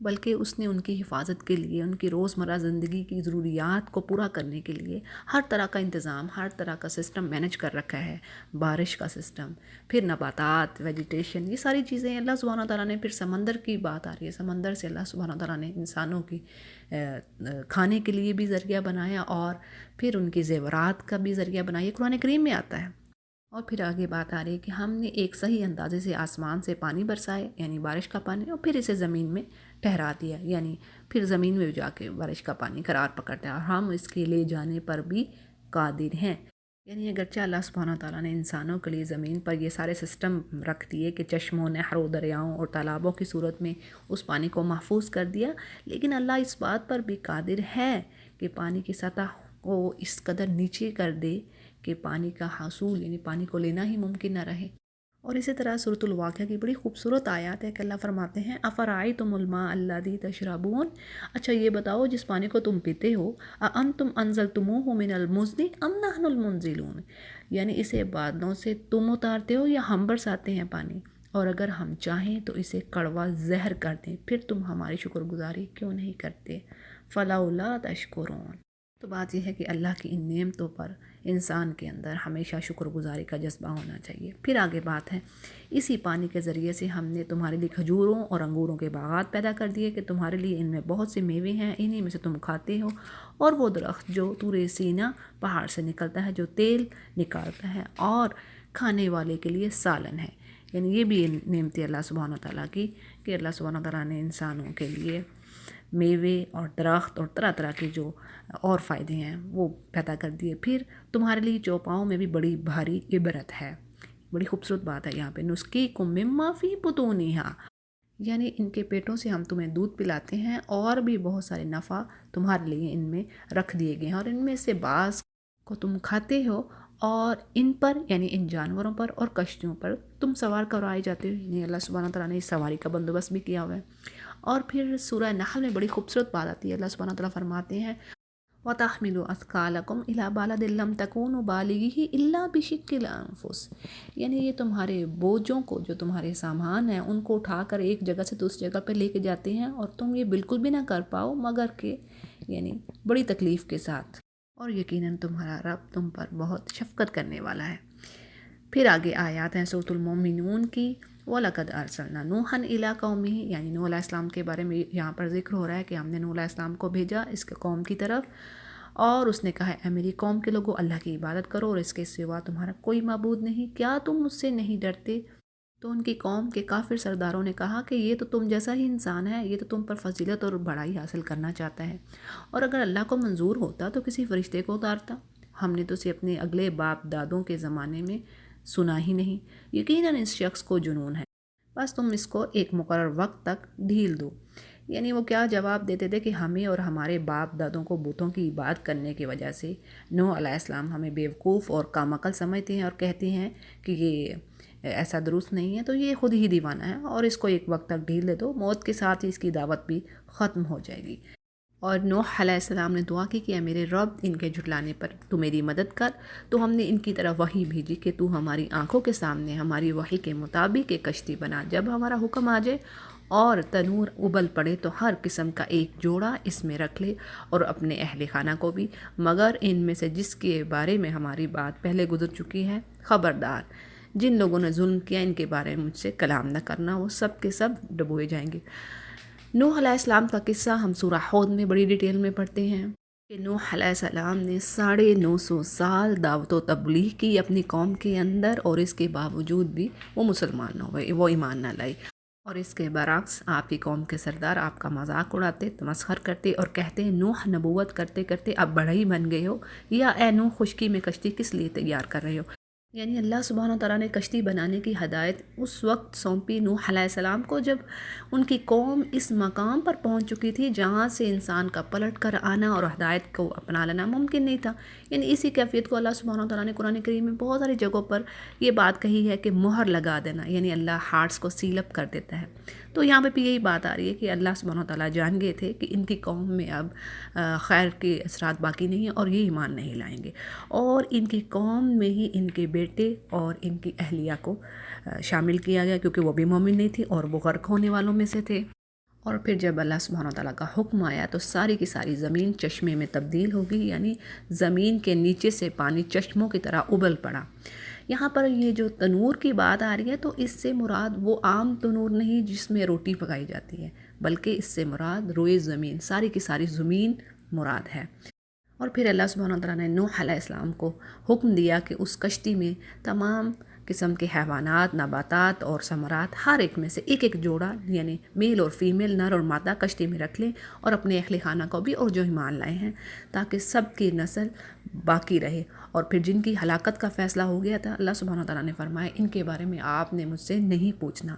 بلکہ اس نے ان کی حفاظت کے لیے، ان کی روزمرہ زندگی کی ضروریات کو پورا کرنے کے لیے ہر طرح کا انتظام، ہر طرح کا سسٹم مینج کر رکھا ہے، بارش کا سسٹم، پھر نباتات، ویجیٹیشن، یہ ساری چیزیں اللہ سبحانہ تعالیٰ نے۔ پھر سمندر کی بات آ رہی ہے، سمندر سے اللہ سبحانہ تعالیٰ نے انسانوں کی کھانے کے لیے بھی ذریعہ بنایا، اور پھر ان کی زیورات کا بھی ذریعہ بنایا، یہ قرآن کریم میں آتا ہے۔ اور پھر آگے بات آ رہی ہے کہ ہم نے ایک صحیح اندازے سے آسمان سے پانی برسائے، یعنی بارش کا پانی، اور پھر اسے زمین میں ٹھہرا دیا، یعنی پھر زمین میں جا کے بارش کا پانی قرار پکڑتا ہے، اور ہم اس کے لے جانے پر بھی قادر ہیں۔ یعنی اگرچہ اللہ سبحانہ تعالیٰ نے انسانوں کے لیے زمین پر یہ سارے سسٹم رکھ دیے کہ چشموں، نہروں، دریاؤں اور تالابوں کی صورت میں اس پانی کو محفوظ کر دیا، لیکن اللہ اس بات پر بھی قادر ہے کہ پانی کی سطح کو اس قدر نیچے کر دے کہ پانی کا حصول یعنی پانی کو لینا ہی ممکن نہ رہے۔ اور اسی طرح سورۃ الواقعہ کی بڑی خوبصورت آیات ہے کہ اللہ فرماتے ہیں افرأیتم الماء الذی تشربون، اچھا یہ بتاؤ جس پانی کو تم پیتے ہو، اانتم انزلتموہ من المزن ام نحن المنزلون، یعنی اسے بادلوں سے تم اتارتے ہو یا ہم برساتے ہیں پانی، اور اگر ہم چاہیں تو اسے کڑوا زہر کر دیں، پھر تم ہماری شکر گزاری کیوں نہیں کرتے، فلولا تشکرون۔ تو بات یہ ہے کہ اللہ کی ان نعمتوں پر انسان کے اندر ہمیشہ شکر گزاری کا جذبہ ہونا چاہیے۔ پھر آگے بات ہے، اسی پانی کے ذریعے سے ہم نے تمہارے لیے کھجوروں اور انگوروں کے باغات پیدا کر دیے کہ تمہارے لیے ان میں بہت سے میوے ہیں، انہی میں سے تم کھاتے ہو، اور وہ درخت جو طور سینا پہاڑ سے نکلتا ہے، جو تیل نکالتا ہے اور کھانے والے کے لیے سالن ہے۔ یعنی یہ بھی نعمت اللہ سبحانہ تعالیٰ کی کہ اللہ سبحانہ تعالیٰ نے انسانوں کے لیے میوے اور درخت اور طرح طرح کے جو اور فائدے ہیں وہ پیدا کر دیے۔ پھر تمہارے لیے چوپاؤں میں بھی بڑی بھاری عبرت ہے، بڑی خوبصورت بات ہے یہاں پہ، نسقیکم مما فی بطونہا، یعنی ان کے پیٹوں سے ہم تمہیں دودھ پلاتے ہیں، اور بھی بہت سارے نفع تمہارے لیے ان میں رکھ دیے گئے ہیں، اور ان میں سے بعض کو تم کھاتے ہو، اور ان پر یعنی ان جانوروں پر اور کشتیوں پر تم سوار کرائے جاتے ہو، یعنی اللہ سبحانہ تعالیٰ نے اس سواری کا بندوبست بھی کیا ہوا ہے۔ اور پھر سورہ نحل میں بڑی خوبصورت بات آتی ہے، اللہ سبحانہ تعالیٰ فرماتے ہیں وَتَحْمِلُ أَثْقَالَكُمْ إِلَىٰ بَلَدٍ لَّمْ تَكُونُوا بَالِغِيهِ إِلَّا بِشِقِّ الْأَنفُسِ، یعنی یہ تمہارے بوجھوں کو، جو تمہارے سامان ہیں، ان کو اٹھا کر ایک جگہ سے دوسری جگہ پہ لے کے جاتے ہیں، اور تم یہ بالکل بھی نہ کر پاؤ مگر کہ یعنی بڑی تکلیف کے ساتھ، اور یقیناً تمہارا رب تم پر بہت شفقت کرنے والا ہے۔ پھر آگے آیات ہیں سورۃ المؤمنون کی، وَلَقَدْ أَرْسَلْنَا نُوحًا إِلَىٰ قَوْمِهِ، یعنی نوح علیہ السلام کے بارے میں یہاں پر ذکر ہو رہا ہے کہ ہم نے نوح علیہ السلام کو بھیجا اس کے قوم کی طرف، اور اس نے کہا اے میری قوم کے لوگوں، اللہ کی عبادت کرو اور اس کے سوا تمہارا کوئی معبود نہیں، کیا تم مجھ سے نہیں ڈرتے؟ تو ان کی قوم کے کافر سرداروں نے کہا کہ یہ تو تم جیسا ہی انسان ہے، یہ تو تم پر فضیلت اور بڑائی حاصل کرنا چاہتا ہے، اور اگر اللہ کو منظور ہوتا تو کسی فرشتے کو اتارتا، ہم نے تو اسے اپنے اگلے باپ دادوں کے زمانے میں سنا ہی نہیں، یقیناً اس شخص کو جنون ہے، بس تم اس کو ایک مقرر وقت تک ڈھیل دو۔ یعنی وہ کیا جواب دیتے تھے کہ ہمیں اور ہمارے باپ دادوں کو بتوں کی عبادت کرنے کی وجہ سے نوح علیہ السلام ہمیں بیوقوف اور کام عقل سمجھتے ہیں، اور کہتے ہیں کہ یہ ایسا درست نہیں ہے، تو یہ خود ہی دیوانہ ہے، اور اس کو ایک وقت تک ڈھیل دے دو، موت کے ساتھ ہی اس کی دعوت بھی ختم ہو جائے گی۔ اور نوح علیہ السلام نے دعا کی کہ اے میرے رب، ان کے جھٹلانے پر تو میری مدد کر، تو ہم نے ان کی طرف وحی بھیجی کہ تو ہماری آنکھوں کے سامنے ہماری وحی کے مطابق ایک کشتی بنا، جب ہمارا حکم آ جائے اور تنور ابل پڑے تو ہر قسم کا ایک جوڑا اس میں رکھ لے، اور اپنے اہل خانہ کو بھی، مگر ان میں سے جس کے بارے میں ہماری بات پہلے گزر چکی ہے، خبردار جن لوگوں نے ظلم کیا ان کے بارے میں مجھ سے کلام نہ کرنا، وہ سب کے سب ڈبوئے جائیں گے۔ نوح علیہ السلام کا قصہ ہم سورہ ہود میں بڑی ڈیٹیل میں پڑھتے ہیں کہ نوح علیہ السلام نے 950 سال دعوت و تبلیغ کی اپنی قوم کے اندر، اور اس کے باوجود بھی وہ مسلمان نہ ہوئے، وہ ایمان نہ لائے، اور اس کے برعکس آپ کی قوم کے سردار آپ کا مذاق اڑاتے، تمسخر کرتے، اور کہتے ہیں نوح نبوت کرتے کرتے اب بڑا ہی بن گئے ہو، یا اے نوح خشکی میں کشتی کس لیے تیار کر رہے ہو؟ یعنی اللہ سبحانہ تعالیٰ نے کشتی بنانے کی ہدایت اس وقت سونپی نوح علیہ السلام کو جب ان کی قوم اس مقام پر پہنچ چکی تھی جہاں سے انسان کا پلٹ کر آنا اور ہدایت کو اپنا لینا ممکن نہیں تھا۔ یعنی اسی کیفیت کو اللہ سبحانہ تعالیٰ نے قرآن کریم میں بہت ساری جگہوں پر یہ بات کہی ہے کہ مہر لگا دینا، یعنی اللہ ہارٹس کو سیل اپ کر دیتا ہے۔ تو یہاں پہ بھی یہی بات آ رہی ہے کہ اللہ سبحانہ تعالیٰ جان گئے تھے کہ ان کی قوم میں اب خیر کے اثرات باقی نہیں ہیں، اور یہ ایمان نہیں لائیں گے، اور ان کی قوم میں ہی ان کے بیٹے اور ان کی اہلیہ کو شامل کیا گیا، کیونکہ وہ بھی مومن نہیں تھی اور وہ غرق ہونے والوں میں سے تھے۔ اور پھر جب اللہ سبحانہ تعالیٰ کا حکم آیا تو ساری کی ساری زمین چشمے میں تبدیل ہو گئی، یعنی زمین کے نیچے سے پانی چشموں کی طرح ابل پڑا۔ یہاں پر یہ جو تنور کی بات آ رہی ہے تو اس سے مراد وہ عام تنور نہیں جس میں روٹی پکائی جاتی ہے، بلکہ اس سے مراد روئے زمین، ساری کی ساری زمین مراد ہے۔ اور پھر اللہ سبحانہ تعالیٰ نے نوح علیہ السلام کو حکم دیا کہ اس کشتی میں تمام قسم کے حیوانات، نباتات اور ثمرات، ہر ایک میں سے ایک ایک جوڑا، یعنی میل اور فیمیل، نر اور مادہ کشتی میں رکھ لیں، اور اپنے اہل خانہ کو بھی، اور جو ایمان لائے ہیں، تاکہ سب کی نسل باقی رہے۔ اور پھر جن کی ہلاکت کا فیصلہ ہو گیا تھا، اللہ سبحانہ تعالیٰ نے فرمایا ان کے بارے میں آپ نے مجھ سے نہیں پوچھنا،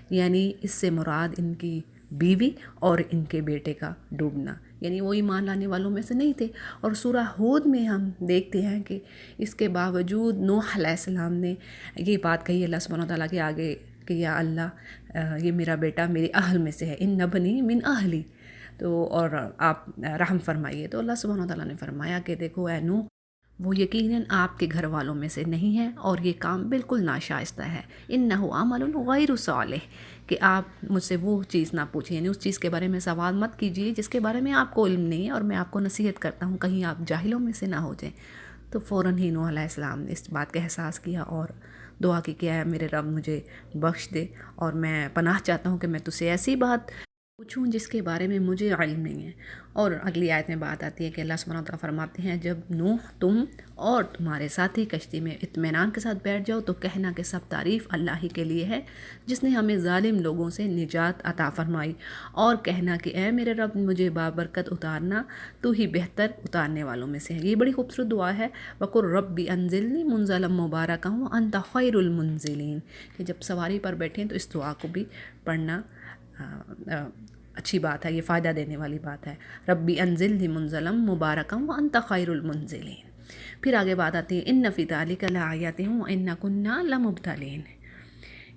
یعنی اس سے مراد ان کی بیوی اور ان کے بیٹے کا ڈوبنا، یعنی وہ ایمان لانے والوں میں سے نہیں تھے۔ اور سورہ ہود میں ہم دیکھتے ہیں کہ اس کے باوجود نوح علیہ السلام نے یہ بات کہی اللہ سبحانہ تعالیٰ کے آگے کہ یا اللہ یہ میرا بیٹا میرے اہل میں سے ہے، ان بنی من اہلی، تو اور آپ رحم فرمائیے۔ تو اللہ سبحانہ تعالیٰ نے فرمایا کہ دیکھو اے نوح، وہ یقیناً آپ کے گھر والوں میں سے نہیں ہے، اور یہ کام بالکل ناشائستہ ہے، انہ عمل غیر صالح، کہ آپ مجھ سے وہ چیز نہ پوچھیں، یعنی اس چیز کے بارے میں سوال مت کیجیے جس کے بارے میں آپ کو علم نہیں ہے، اور میں آپ کو نصیحت کرتا ہوں کہیں آپ جاہلوں میں سے نہ ہو جائیں۔ تو فوراً ہی نوح علیہ السلام نے اس بات کا احساس کیا اور دعا کی کہ اے میرے رب مجھے بخش دے، اور میں پناہ چاہتا ہوں کہ میں تجھ سے ایسی بات پوچھوں جس کے بارے میں مجھے علم نہیں ہے۔ اور اگلی آیت میں بات آتی ہے کہ اللہ سبحانہ وتعالیٰ فرماتے ہیں جب نوح تم اور تمہارے ساتھی کشتی میں اطمینان کے ساتھ بیٹھ جاؤ تو کہنا کہ سب تعریف اللہ ہی کے لیے ہے جس نے ہمیں ظالم لوگوں سے نجات عطا فرمائی، اور کہنا کہ اے میرے رب مجھے بابرکت اتارنا، تو ہی بہتر اتارنے والوں میں سے ہے۔ یہ بڑی خوبصورت دعا ہے، وَقُلْ رَبِّ أَنزِلْنِی مُنزَلًا مُبَارَكًا وَأَنتَ خَيْرُ الْمُنزِلِينَ، کہ جب سواری پر بیٹھیں تو اس دعا کو بھی پڑھنا اچھی بات ہے، یہ فائدہ دینے والی بات ہے۔ ربی انزلنی منزلا مبارکا وانت خیر المنزلین۔ پھر آگے بات آتی ہے ان فی ذلک لآیات وان کنا لمبتلین،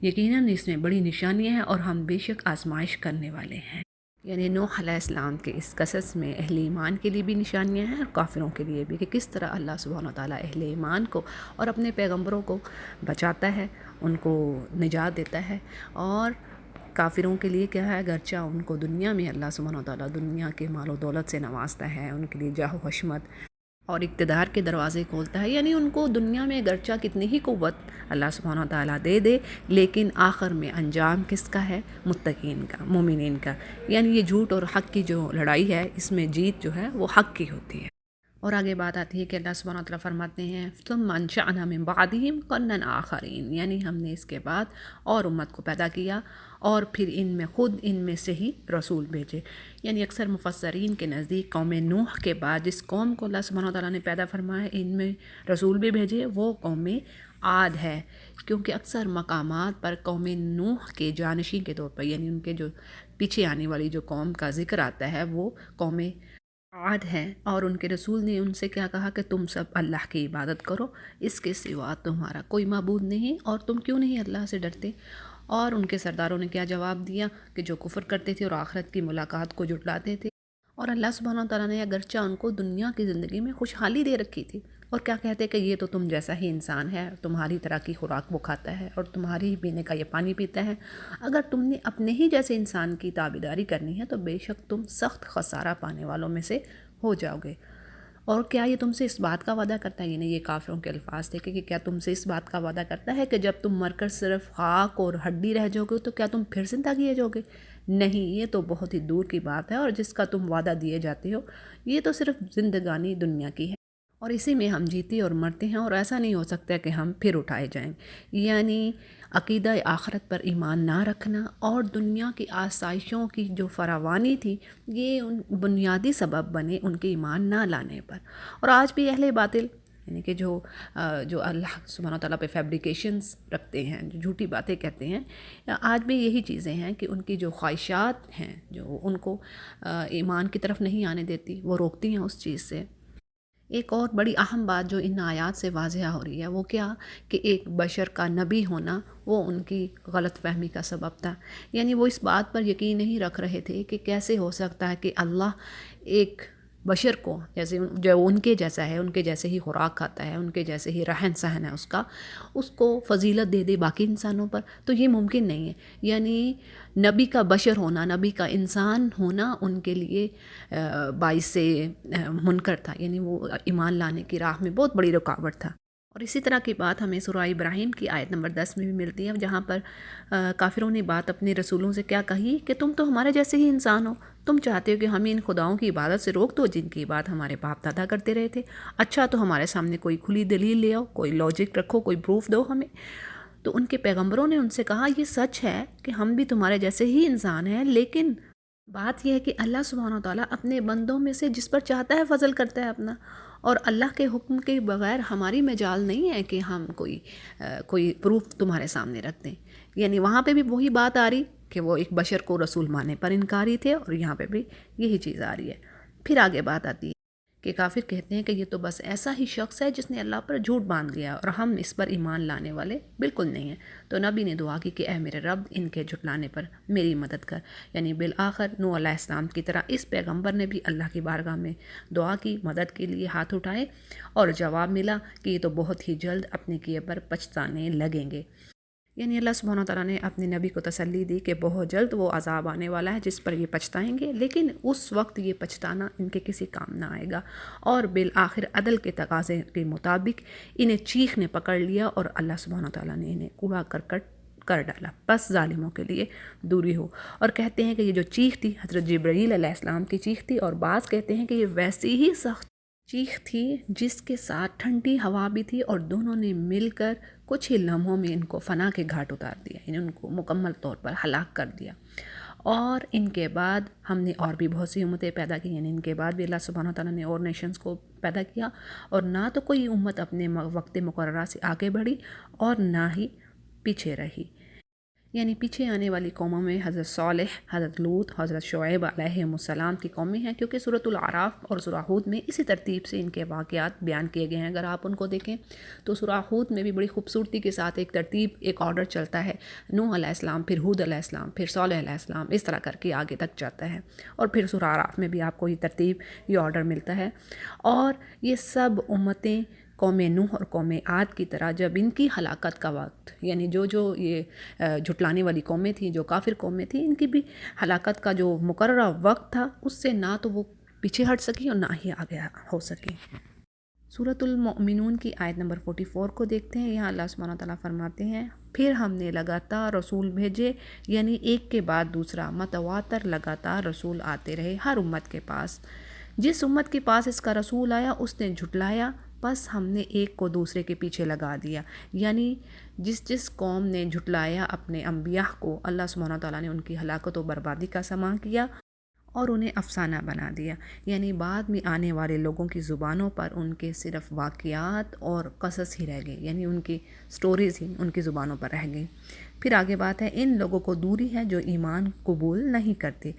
یقیناً اس میں بڑی نشانیاں ہیں اور ہم بے شک آزمائش کرنے والے ہیں۔ یعنی نوح علیہ السلام کے اس قصص میں اہل ایمان کے لیے بھی نشانیاں ہیں اور کافروں کے لیے بھی، کہ کس طرح اللہ سبحانہ وتعالیٰ اہل ایمان کو اور اپنے پیغمبروں کو بچاتا ہے، ان کو نجات دیتا ہے، اور کافروں کے لیے کیا ہے، اگرچہ ان کو دنیا میں اللہ سبحانہ وتعالیٰ دنیا کے مال و دولت سے نوازتا ہے، ان کے لیے جاہ و حشمت اور اقتدار کے دروازے کھولتا ہے، یعنی ان کو دنیا میں اگرچہ کتنی ہی قوت اللہ سبحانہ وتعالیٰ دے دے، لیکن آخر میں انجام کس کا ہے؟ متقین کا، مومنین کا۔ یعنی یہ جھوٹ اور حق کی جو لڑائی ہے، اس میں جیت جو ہے وہ حق کی ہوتی ہے۔ اور آگے بات آتی ہے کہ اللہ سبحانہ وتعالیٰ فرماتے ہیں ثم انشأنا من بعدهم قرنا آخرین، یعنی ہم نے اس کے بعد اور امت کو پیدا کیا اور پھر ان میں سے ہی رسول بھیجے۔ یعنی اکثر مفسرین کے نزدیک قوم نوح کے بعد جس قوم کو اللہ سبحانہ وتعالیٰ نے پیدا فرمایا ان میں رسول بھی بھیجے، وہ قوم عاد ہے، کیونکہ اکثر مقامات پر قوم نوح کے جانشین کے طور پر، یعنی ان کے جو پیچھے آنے والی جو قوم کا ذکر آتا ہے وہ قوم عاد ہے، اور ان کے رسول نے ان سے کیا کہا کہ تم سب اللہ کی عبادت کرو، اس کے سوا تمہارا کوئی معبود نہیں، اور تم کیوں نہیں اللہ سے ڈرتے؟ اور ان کے سرداروں نے کیا جواب دیا کہ جو کفر کرتے تھے اور آخرت کی ملاقات کو جھٹلاتے تھے، اور اللہ سبحانہ وتعالیٰ نے اگرچہ ان کو دنیا کی زندگی میں خوشحالی دے رکھی تھی، اور کیا کہتے کہ یہ تو تم جیسا ہی انسان ہے، تمہاری طرح کی خوراک وہ کھاتا ہے اور تمہاری ہی پینے کا یہ پانی پیتا ہے، اگر تم نے اپنے ہی جیسے انسان کی تابعداری کرنی ہے تو بے شک تم سخت خسارہ پانے والوں میں سے ہو جاؤ گے۔ اور کیا یہ تم سے اس بات کا وعدہ کرتا ہے، یعنی یہ کافروں کے الفاظ تھے کہ کیا تم سے اس بات کا وعدہ کرتا ہے کہ جب تم مر کر صرف خاک اور ہڈی رہ جاؤ گے تو کیا تم پھر زندہ کیے جاؤ گے؟ نہیں، یہ تو بہت ہی دور کی بات ہے، اور جس کا تم وعدہ دیے جاتے ہو یہ تو صرف زندگانی دنیا کی ہے، اور اسی میں ہم جیتے اور مرتے ہیں، اور ایسا نہیں ہو سکتا کہ ہم پھر اٹھائے جائیں۔ یعنی عقیدہ آخرت پر ایمان نہ رکھنا اور دنیا کی آسائشوں کی جو فراوانی تھی، یہ ان بنیادی سبب بنے ان کے ایمان نہ لانے پر۔ اور آج بھی اہل باطل، یعنی کہ جو اللہ سبحانہ وتعالیٰ پہ فیبریکیشنز رکھتے ہیں، جو جھوٹی باتیں کہتے ہیں، آج بھی یہی چیزیں ہیں کہ ان کی جو خواہشات ہیں جو ان کو ایمان کی طرف نہیں آنے دیتی، وہ روکتی ہیں اس چیز سے۔ ایک اور بڑی اہم بات جو ان آیات سے واضح ہو رہی ہے وہ کیا، کہ ایک بشر کا نبی ہونا وہ ان کی غلط فہمی کا سبب تھا۔ یعنی وہ اس بات پر یقین نہیں رکھ رہے تھے کہ کیسے ہو سکتا ہے کہ اللہ ایک بشر کو، جیسے جو ان کے جیسا ہے، ان کے جیسے ہی خوراک کھاتا ہے، ان کے جیسے ہی رہن سہن ہے اس کو فضیلت دے دے باقی انسانوں پر، تو یہ ممکن نہیں ہے۔ یعنی نبی کا بشر ہونا، نبی کا انسان ہونا ان کے لیے باعث منکر تھا، یعنی وہ ایمان لانے کی راہ میں بہت بڑی رکاوٹ تھا۔ اور اسی طرح کی بات ہمیں سورہ ابراہیم کی آیت نمبر 10 میں بھی ملتی ہے، جہاں پر کافروں نے بات اپنے رسولوں سے کیا کہی کہ تم تو ہمارے جیسے ہی انسان ہو، تم چاہتے ہو کہ ہمیں ان خداؤں کی عبادت سے روک دو جن کی بات ہمارے باپ دادا کرتے رہے تھے، اچھا تو ہمارے سامنے کوئی کھلی دلیل لے آؤ، کوئی لاجک رکھو، کوئی پروف دو ہمیں۔ تو ان کے پیغمبروں نے ان سے کہا یہ سچ ہے کہ ہم بھی تمہارے جیسے ہی انسان ہیں، لیکن بات یہ ہے کہ اللہ سبحانہ وتعالیٰ اپنے بندوں میں سے جس پر چاہتا ہے فضل کرتا ہے اپنا، اور اللہ کے حکم کے بغیر ہماری مجال نہیں ہے کہ ہم کوئی پروف تمہارے سامنے رکھ دیں۔ یعنی وہاں پہ بھی وہی بات آ رہی کہ وہ ایک بشر کو رسول ماننے پر انکاری تھے، اور یہاں پہ بھی یہی چیز آ رہی ہے۔ پھر آگے بات آتی ہے کہ کافر کہتے ہیں کہ یہ تو بس ایسا ہی شخص ہے جس نے اللہ پر جھوٹ باندھ لیا، اور ہم اس پر ایمان لانے والے بالکل نہیں ہیں۔ تو نبی نے دعا کی کہ اے میرے رب ان کے جھٹلانے پر میری مدد کر۔ یعنی بالآخر نوح علیہ السلام کی طرح اس پیغمبر نے بھی اللہ کی بارگاہ میں دعا کی، مدد کے لیے ہاتھ اٹھائے، اور جواب ملا کہ یہ تو بہت ہی جلد اپنے کیے پر پچھتانے لگیں گے۔ یعنی اللہ سبحانہ وتعالیٰ نے اپنے نبی کو تسلی دی کہ بہت جلد وہ عذاب آنے والا ہے جس پر یہ پچھتائیں گے، لیکن اس وقت یہ پچھتانا ان کے کسی کام نہ آئے گا، اور بالآخر عدل کے تقاضے کے مطابق انہیں چیخ نے پکڑ لیا، اور اللہ سبحانہ وتعالیٰ نے انہیں کوڑا کرکٹ کر ڈالا، بس ظالموں کے لیے دوری ہو۔ اور کہتے ہیں کہ یہ جو چیخ تھی حضرت جبرائیل علیہ السلام کی چیخ تھی، اور بعض کہتے ہیں کہ یہ ویسی ہی سخت چیخ تھی جس کے ساتھ ٹھنڈی ہوا بھی تھی، اور دونوں نے مل کر کچھ ہی لمحوں میں ان کو فنا کے گھاٹ اتار دیا، یعنی ان کو مکمل طور پر ہلاک کر دیا۔ اور ان کے بعد ہم نے اور بھی بہت سی امتیں پیدا کی، یعنی ان کے بعد بھی اللہ سبحانہ تعالیٰ نے اور نیشنز کو پیدا کیا، اور نہ تو کوئی امت اپنے وقت مقررہ سے آگے بڑھی اور نہ ہی پیچھے رہی۔ یعنی پیچھے آنے والی قوموں میں حضرت صالح، حضرت لوط، حضرت شعیب علیہ السلام کی قومیں ہیں، کیونکہ سورۃ الاعراف اور سورہ ہود میں اسی ترتیب سے ان کے واقعات بیان کیے گئے ہیں۔ اگر آپ ان کو دیکھیں تو سورہ ہود میں بھی بڑی خوبصورتی کے ساتھ ایک ترتیب، ایک آرڈر چلتا ہے، نوح علیہ السلام، پھر ہود علیہ السلام، پھر صالح علیہ السلام، اس طرح کر کے آگے تک جاتا ہے، اور پھر سورہ اعراف میں بھی آپ کو یہ ترتیب، یہ آرڈر ملتا ہے۔ اور یہ سب امتیں قوم نوح اور قوم عاد کی طرح جب ان کی ہلاکت کا وقت، یعنی جو یہ جھٹلانے والی قومیں تھیں، جو کافر قومیں تھیں، ان کی بھی ہلاکت کا جو مقررہ وقت تھا اس سے نہ تو وہ پیچھے ہٹ سکی اور نہ ہی آگے ہو سکی۔ سورۃ المؤمنون کی آیت نمبر 44 کو دیکھتے ہیں۔ یہاں اللہ سبحانہ تعالیٰ فرماتے ہیں، پھر ہم نے لگاتار رسول بھیجے، یعنی ایک کے بعد دوسرا متواتر لگاتار رسول آتے رہے ہر امت کے پاس۔ جس امت کے پاس اس کا رسول آیا اس نے جھٹلایا، بس ہم نے ایک کو دوسرے کے پیچھے لگا دیا۔ یعنی جس قوم نے جھٹلایا اپنے انبیاء کو، اللہ سبحانہ تعالیٰ نے ان کی ہلاکت و بربادی کا سامان کیا اور انہیں افسانہ بنا دیا۔ یعنی بعد میں آنے والے لوگوں کی زبانوں پر ان کے صرف واقعات اور قصص ہی رہ گئے، یعنی ان کی سٹوریز ہی ان کی زبانوں پر رہ گئی۔ پھر آگے بات ہے، ان لوگوں کو دوری ہے جو ایمان قبول نہیں کرتے۔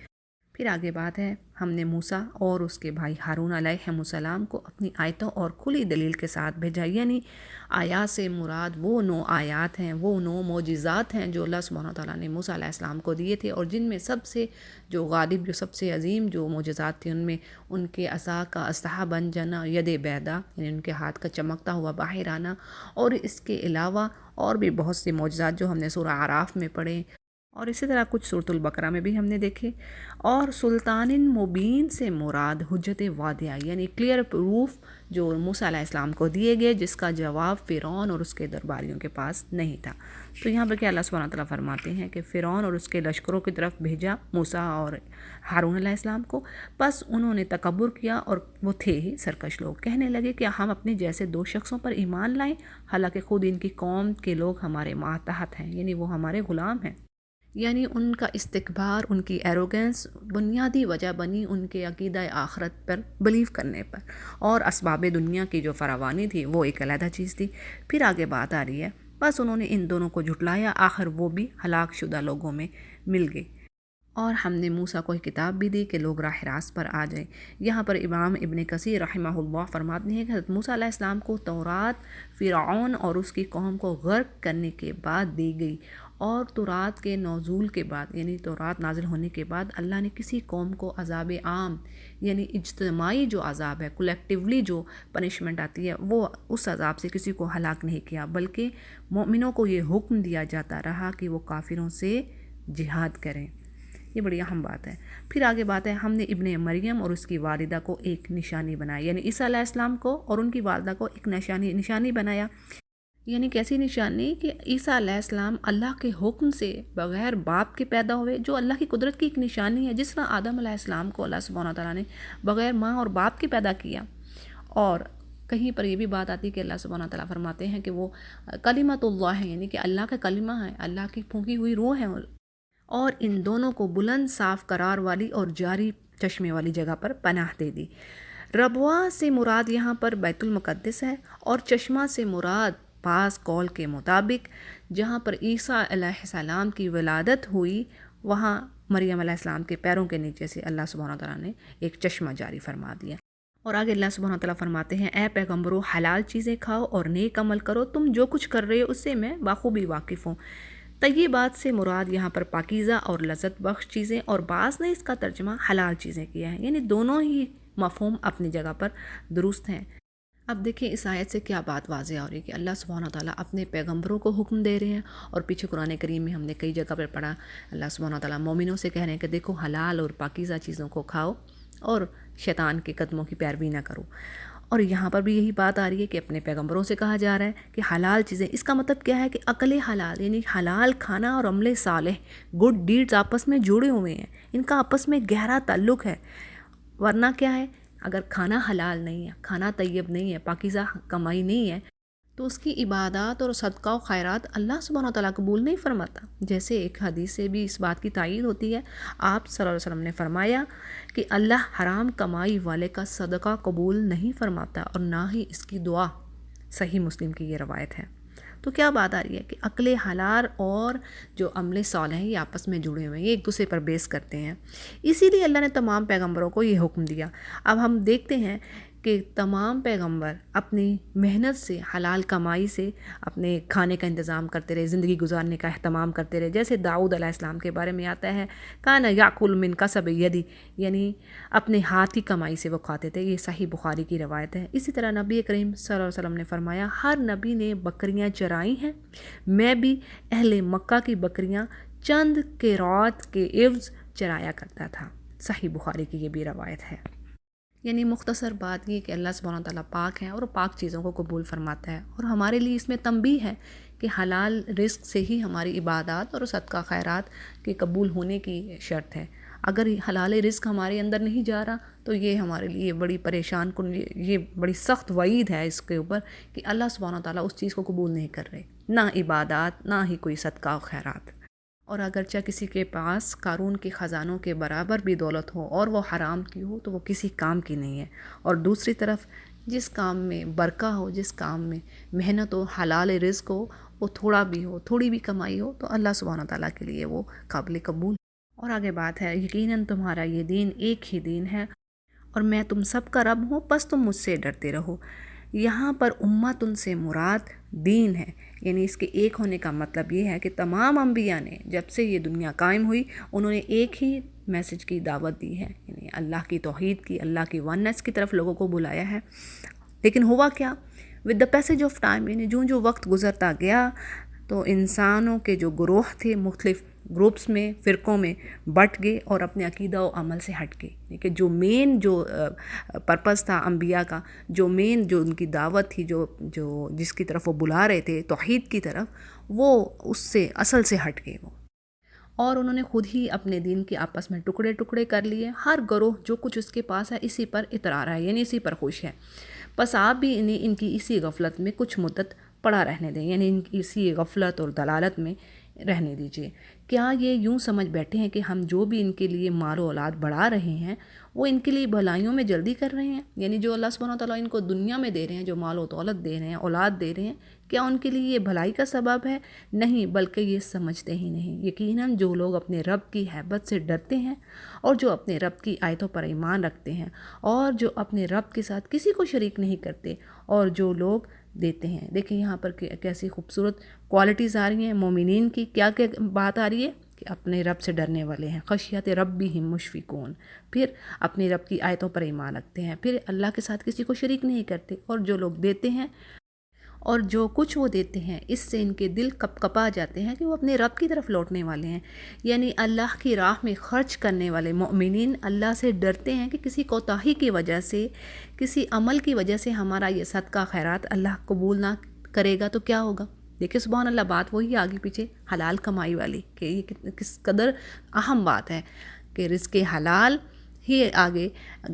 پھر آگے بات ہے، ہم نے موسیٰ اور اس کے بھائی ہارون علیہ السلام کو اپنی آیتوں اور کھلی دلیل کے ساتھ بھیجا۔ یعنی آیات سے مراد وہ 9 آیات ہیں، وہ 9 معجزات ہیں جو اللہ سبحانہ تعالیٰ نے موسیٰ علیہ السلام کو دیے تھے، اور جن میں سب سے جو غالب، جو سب سے عظیم جو معجزات تھے، ان میں ان کے عصا کا اسلحہ بن جانا، ید بیضا، یعنی ان کے ہاتھ کا چمکتا ہوا باہر آنا، اور اس کے علاوہ اور بھی بہت سے معجزات جو ہم نے سورہ اعراف میں پڑھے، اور اسی طرح کچھ سورۃ البقرہ میں بھی ہم نے دیکھے۔ اور سلطان مبین سے مراد حجت واضحہ، یعنی کلیئر پروف جو موسیٰ علیہ السلام کو دیے گئے، جس کا جواب فرعون اور اس کے درباریوں کے پاس نہیں تھا۔ تو یہاں پر کیا اللہ سبحانہ تعالیٰ فرماتے ہیں کہ فرعون اور اس کے لشکروں کی طرف بھیجا موسیٰ اور ہارون علیہ السلام کو، بس انہوں نے تکبر کیا، اور وہ تھے ہی سرکش لوگ، کہنے لگے کہ ہم اپنے جیسے 2 شخصوں پر ایمان لائیں، حالانکہ خود ان کی قوم کے لوگ ہمارے ماتحت ہیں، یعنی وہ ہمارے غلام ہیں۔ یعنی ان کا استکبار، ان کی ایروگنس بنیادی وجہ بنی ان کے عقیدہ آخرت پر بلیو کرنے پر، اور اسباب دنیا کی جو فراوانی تھی وہ ایک علیحدہ چیز تھی۔ پھر آگے بات آ رہی ہے، بس انہوں نے ان دونوں کو جھٹلایا، آخر وہ بھی ہلاک شدہ لوگوں میں مل گئے۔ اور ہم نے موسیٰ کو کتاب بھی دی کہ لوگ راہ راست پر آ جائیں۔ یہاں پر امام ابن کثیر رحمہ اللہ فرماتے ہیں کہ حضرت موسیٰ علیہ السلام کو تورات فرعون اور اس کی قوم کو غرق کرنے کے بعد دی گئی، اور تورات کے نزول کے بعد، یعنی تورات نازل ہونے کے بعد اللہ نے کسی قوم کو عذاب عام، یعنی اجتماعی جو عذاب ہے، کولیکٹیولی جو پنشمنٹ آتی ہے، وہ اس عذاب سے کسی کو ہلاک نہیں کیا، بلکہ مومنوں کو یہ حکم دیا جاتا رہا کہ وہ کافروں سے جہاد کریں۔ یہ بڑی اہم بات ہے۔ پھر آگے بات ہے، ہم نے ابن مریم اور اس کی والدہ کو ایک نشانی بنایا، یعنی عیسیٰ علیہ السلام کو اور ان کی والدہ کو ایک نشانی بنایا۔ یعنی کیسی نشانی کہ عیسیٰ علیہ السلام اللہ کے حکم سے بغیر باپ کے پیدا ہوئے، جو اللہ کی قدرت کی ایک نشانی ہے، جس طرح آدم علیہ السلام کو اللہ سبحانہ تعالیٰ نے بغیر ماں اور باپ کے پیدا کیا۔ اور کہیں پر یہ بھی بات آتی ہے کہ اللہ سبحانہ تعالیٰ فرماتے ہیں کہ وہ کلمۃ اللہ ہے، یعنی کہ اللہ کا کلمہ ہے، اللہ کی پھونکی ہوئی روح ہے، اور ان دونوں کو بلند صاف قرار والی اور جاری چشمے والی جگہ پر پناہ دے دی۔ ربوہ سے مراد یہاں پر بیت المقدس ہے، اور چشمہ سے مراد بعض قول کے مطابق جہاں پر عیسیٰ علیہ السلام کی ولادت ہوئی، وہاں مریم علیہ السلام کے پیروں کے نیچے سے اللہ سبحانہ تعالیٰ نے ایک چشمہ جاری فرما دیا۔ اور آگے اللہ سبحانہ تعالیٰ فرماتے ہیں، اے پیغمبرو، حلال چیزیں کھاؤ اور نیک عمل کرو، تم جو کچھ کر رہے ہو اس سے میں بخوبی واقف ہوں۔ طیبات سے مراد یہاں پر پاکیزہ اور لذت بخش چیزیں، اور بعض نے اس کا ترجمہ حلال چیزیں کیا ہے، یعنی دونوں ہی مفہوم اپنی جگہ پر درست ہیں۔ اب دیکھیں اس آیت سے کیا بات واضح ہو رہی ہے کہ اللہ سبحانہ تعالیٰ اپنے پیغمبروں کو حکم دے رہے ہیں، اور پیچھے قرآن کریم میں ہم نے کئی جگہ پر پڑھا، اللہ سبحانہ تعالیٰ مومنوں سے کہہ رہے ہیں کہ دیکھو حلال اور پاکیزہ چیزوں کو کھاؤ اور شیطان کے قدموں کی پیروی نہ کرو۔ اور یہاں پر بھی یہی بات آ رہی ہے کہ اپنے پیغمبروں سے کہا جا رہا ہے کہ حلال چیزیں، اس کا مطلب کیا ہے کہ عقل حلال، یعنی حلال کھانا اور عمل صالح، گڈ ڈیڈز آپس میں جڑے ہوئے ہیں، ان کا آپس میں گہرا تعلق ہے۔ ورنہ کیا ہے، اگر کھانا حلال نہیں ہے، کھانا طیب نہیں ہے، پاکیزہ کمائی نہیں ہے، تو اس کی عبادات اور صدقہ و خیرات اللہ سبحانہ و تعالیٰ قبول نہیں فرماتا۔ جیسے ایک حدیث سے بھی اس بات کی تائید ہوتی ہے، آپ صلی اللہ علیہ وسلم نے فرمایا کہ اللہ حرام کمائی والے کا صدقہ قبول نہیں فرماتا اور نہ ہی اس کی دعا۔ صحیح مسلم کی یہ روایت ہے۔ تو کیا بات آ رہی ہے کہ عقل حلال اور جو عمل صالح ہے یہ آپس میں جڑے ہوئے ہیں، یہ ایک دوسرے پر بیس کرتے ہیں۔ اسی لیے اللہ نے تمام پیغمبروں کو یہ حکم دیا۔ اب ہم دیکھتے ہیں کہ تمام پیغمبر اپنی محنت سے، حلال کمائی سے اپنے کھانے کا انتظام کرتے رہے، زندگی گزارنے کا اہتمام کرتے رہے۔ جیسے داؤد علیہ السلام کے بارے میں آتا ہے، کانا یاکل من کسب یدی، یعنی اپنے ہاتھ کی کمائی سے وہ کھاتے تھے۔ یہ صحیح بخاری کی روایت ہے۔ اسی طرح نبی کریم صلی اللہ علیہ وسلم نے فرمایا، ہر نبی نے بکریاں چرائی ہیں، میں بھی اہل مکہ کی بکریاں چند قیراط کے عوض چرایا کرتا تھا۔ صحیح بخاری کی یہ بھی روایت ہے۔ یعنی مختصر بات یہ کہ اللہ سبحانہ تعالیٰ پاک ہے اور پاک چیزوں کو قبول فرماتا ہے، اور ہمارے لیے اس میں تنبیہ ہے کہ حلال رزق سے ہی ہماری عبادات اور صدقہ خیرات کے قبول ہونے کی شرط ہے۔ اگر حلال رزق ہمارے اندر نہیں جا رہا تو یہ ہمارے لیے بڑی پریشان کن، یہ بڑی سخت وعید ہے اس کے اوپر کہ اللہ سبحانہ تعالیٰ اس چیز کو قبول نہیں کر رہے، نہ عبادات نہ ہی کوئی صدقہ و خیرات۔ اور اگرچہ کسی کے پاس قارون کے خزانوں کے برابر بھی دولت ہو اور وہ حرام کی ہو تو وہ کسی کام کی نہیں ہے۔ اور دوسری طرف جس کام میں برکہ ہو، جس کام میں محنت ہو، حلال رزق ہو، وہ تھوڑا بھی ہو، تھوڑی بھی کمائی ہو، تو اللہ سبحانہ تعالیٰ کے لیے وہ قابل قبول۔ اور آگے بات ہے، یقیناً تمہارا یہ دین ایک ہی دین ہے اور میں تم سب کا رب ہوں، پس تم مجھ سے ڈرتے رہو۔ یہاں پر امت ان سے مراد دین ہے، یعنی اس کے ایک ہونے کا مطلب یہ ہے کہ تمام انبیاء نے جب سے یہ دنیا قائم ہوئی انہوں نے ایک ہی میسج کی دعوت دی ہے، یعنی اللہ کی توحید کی، اللہ کی ونس کی طرف لوگوں کو بلایا ہے۔ لیکن ہوا کیا، with the passage of time, یعنی جو وقت گزرتا گیا تو انسانوں کے جو گروہ تھے مختلف گروپس میں، فرقوں میں بٹ گئے اور اپنے عقیدہ و عمل سے ہٹ گئے، کہ جو مین جو پرپس تھا انبیاء کا، جو مین جو ان کی دعوت تھی، جو جس کی طرف وہ بلا رہے تھے توحید کی طرف، وہ اس سے اصل سے ہٹ گئے وہ، اور انہوں نے خود ہی اپنے دین کے آپس میں ٹکڑے ٹکڑے کر لیے۔ ہر گروہ جو کچھ اس کے پاس ہے اسی پر اترا رہا ہے، یعنی اسی پر خوش ہے۔ بس آپ بھی انہیں ان کی اسی غفلت میں کچھ مدت پڑا رہنے دیں، یعنی ان کی اسی غفلت اور دلالت میں رہنے دیجیے۔ کیا یہ یوں سمجھ بیٹھے ہیں کہ ہم جو بھی ان کے لیے مال و اولاد بڑھا رہے ہیں وہ ان کے لیے بھلائیوں میں جلدی کر رہے ہیں؟ یعنی جو اللہ سبحانہ تعالیٰ ان کو دنیا میں دے رہے ہیں، جو مال و دولت دے رہے ہیں، اولاد دے رہے ہیں، کیا ان کے لیے یہ بھلائی کا سبب ہے؟ نہیں، بلکہ یہ سمجھتے ہی نہیں۔ یقیناً جو لوگ اپنے رب کی ہیبت سے ڈرتے ہیں اور جو اپنے رب کی آیتوں پر ایمان رکھتے ہیں اور جو اپنے رب کے ساتھ کسی کو شریک نہیں کرتے، اور جو لوگ دیتے ہیں، دیکھیں یہاں پر کیسی خوبصورت کوالٹیز آ رہی ہیں مومنین کی، کیا بات آ رہی ہے کہ اپنے رب سے ڈرنے والے ہیں، خشیت ربہم مشفقون، پھر اپنے رب کی آیتوں پر ایمان رکھتے ہیں، پھر اللہ کے ساتھ کسی کو شریک نہیں کرتے، اور جو لوگ دیتے ہیں اور جو کچھ وہ دیتے ہیں اس سے ان کے دل کپ کپا جاتے ہیں کہ وہ اپنے رب کی طرف لوٹنے والے ہیں۔ یعنی اللہ کی راہ میں خرچ کرنے والے مومنین اللہ سے ڈرتے ہیں کہ کسی کوتاہی کی وجہ سے، کسی عمل کی وجہ سے ہمارا یہ صدقہ خیرات اللہ قبول نہ کرے گا تو کیا ہوگا۔ دیکھیں سبحان اللہ، بات وہی آگے پیچھے حلال کمائی والی، کہ یہ کس قدر اہم بات ہے کہ رزق حلال ہی آگے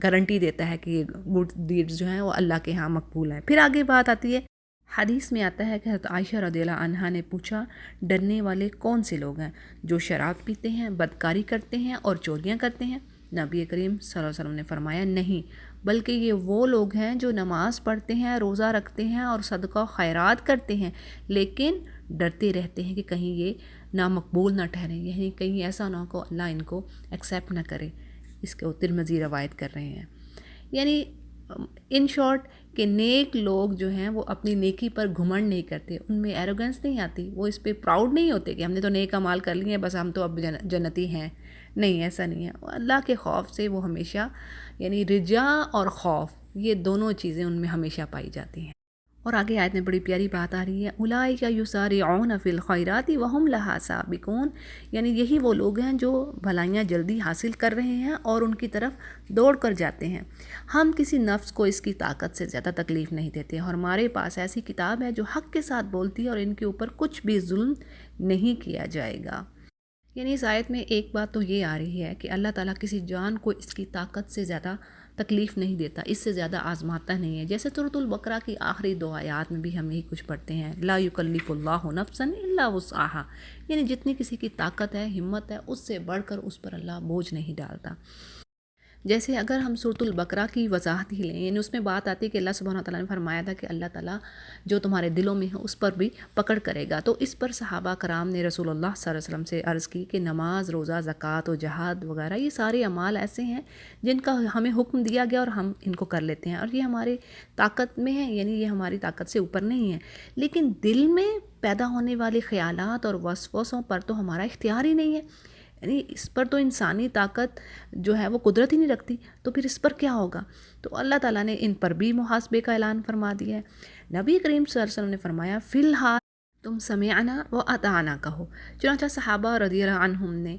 گارنٹی دیتا ہے کہ یہ گڈ ڈیڈز جو ہیں وہ اللہ کے ہاں مقبول ہیں۔ پھر آگے بات آتی ہے، حدیث میں آتا ہے کہ حضرت عائشہ رضی اللہ عنہا نے پوچھا، ڈرنے والے کون سے لوگ ہیں؟ جو شراب پیتے ہیں، بدکاری کرتے ہیں اور چوریاں کرتے ہیں؟ نبی کریم صلی اللہ علیہ وسلم نے فرمایا، نہیں، بلکہ یہ وہ لوگ ہیں جو نماز پڑھتے ہیں، روزہ رکھتے ہیں اور صدقہ و خیرات کرتے ہیں، لیکن ڈرتے رہتے ہیں کہ کہیں یہ نامقبول نہ ٹھہریں، یعنی کہیں ایسا نہ ہو کہ اللہ ان کو ایکسیپٹ نہ کرے۔ اس کو ترمذی روایت کر رہے ہیں۔ یعنی ان شارٹ کہ نیک لوگ جو ہیں وہ اپنی نیکی پر گھمنڈ نہیں کرتے، ان میں ایروگنس نہیں آتی، وہ اس پہ پراؤڈ نہیں ہوتے کہ ہم نے تو نیک اعمال کر لیے ہیں، بس ہم تو اب جنتی ہیں۔ نہیں، ایسا نہیں ہے۔ اللہ کے خوف سے وہ ہمیشہ، یعنی رجا اور خوف، یہ دونوں چیزیں ان میں ہمیشہ پائی جاتی ہیں۔ اور آگے آیت میں بڑی پیاری بات آ رہی ہے، اولئک یسارعون فی الخیرات وہم لہا سابقون، یعنی یہی وہ لوگ ہیں جو بھلائیاں جلدی حاصل کر رہے ہیں اور ان کی طرف دوڑ کر جاتے ہیں۔ ہم کسی نفس کو اس کی طاقت سے زیادہ تکلیف نہیں دیتے اور ہمارے پاس ایسی کتاب ہے جو حق کے ساتھ بولتی ہے اور ان کے اوپر کچھ بھی ظلم نہیں کیا جائے گا۔ یعنی اس آیت میں ایک بات تو یہ آ رہی ہے کہ اللہ تعالیٰ کسی جان کو اس کی طاقت سے زیادہ تکلیف نہیں دیتا، اس سے زیادہ آزماتا نہیں ہے۔ جیسے سورۃ البقرہ کی آخری 2 آیات میں بھی ہم یہی کچھ پڑھتے ہیں، لا یکلف اللہ نفسا الا وسعها، یعنی جتنی کسی کی طاقت ہے، ہمت ہے، اس سے بڑھ کر اس پر اللہ بوجھ نہیں ڈالتا۔ جیسے اگر ہم سورۃ البقرہ کی وضاحت ہی لیں، یعنی اس میں بات آتی ہے کہ اللہ سبحانہ تعالیٰ نے فرمایا تھا کہ اللہ تعالیٰ جو تمہارے دلوں میں ہے اس پر بھی پکڑ کرے گا، تو اس پر صحابہ کرام نے رسول اللہ صلی اللہ علیہ وسلم سے عرض کی کہ نماز، روزہ، زکوٰۃ و جہاد وغیرہ یہ سارے اعمال ایسے ہیں جن کا ہمیں حکم دیا گیا اور ہم ان کو کر لیتے ہیں اور یہ ہمارے طاقت میں ہیں، یعنی یہ ہماری طاقت سے اوپر نہیں ہے، لیکن دل میں پیدا ہونے والے خیالات اور وسوسوں پر تو ہمارا اختیار ہی نہیں ہے، یعنی اس پر تو انسانی طاقت جو ہے وہ قدرت ہی نہیں رکھتی، تو پھر اس پر کیا ہوگا؟ تو اللہ تعالیٰ نے ان پر بھی محاسبے کا اعلان فرما دیا ہے۔ نبی کریم صلی اللہ علیہ وسلم نے فرمایا فی الحال تم سمعنا و اطعنا کہو، چنانچہ صحابہ رضی اللہ عنہم نے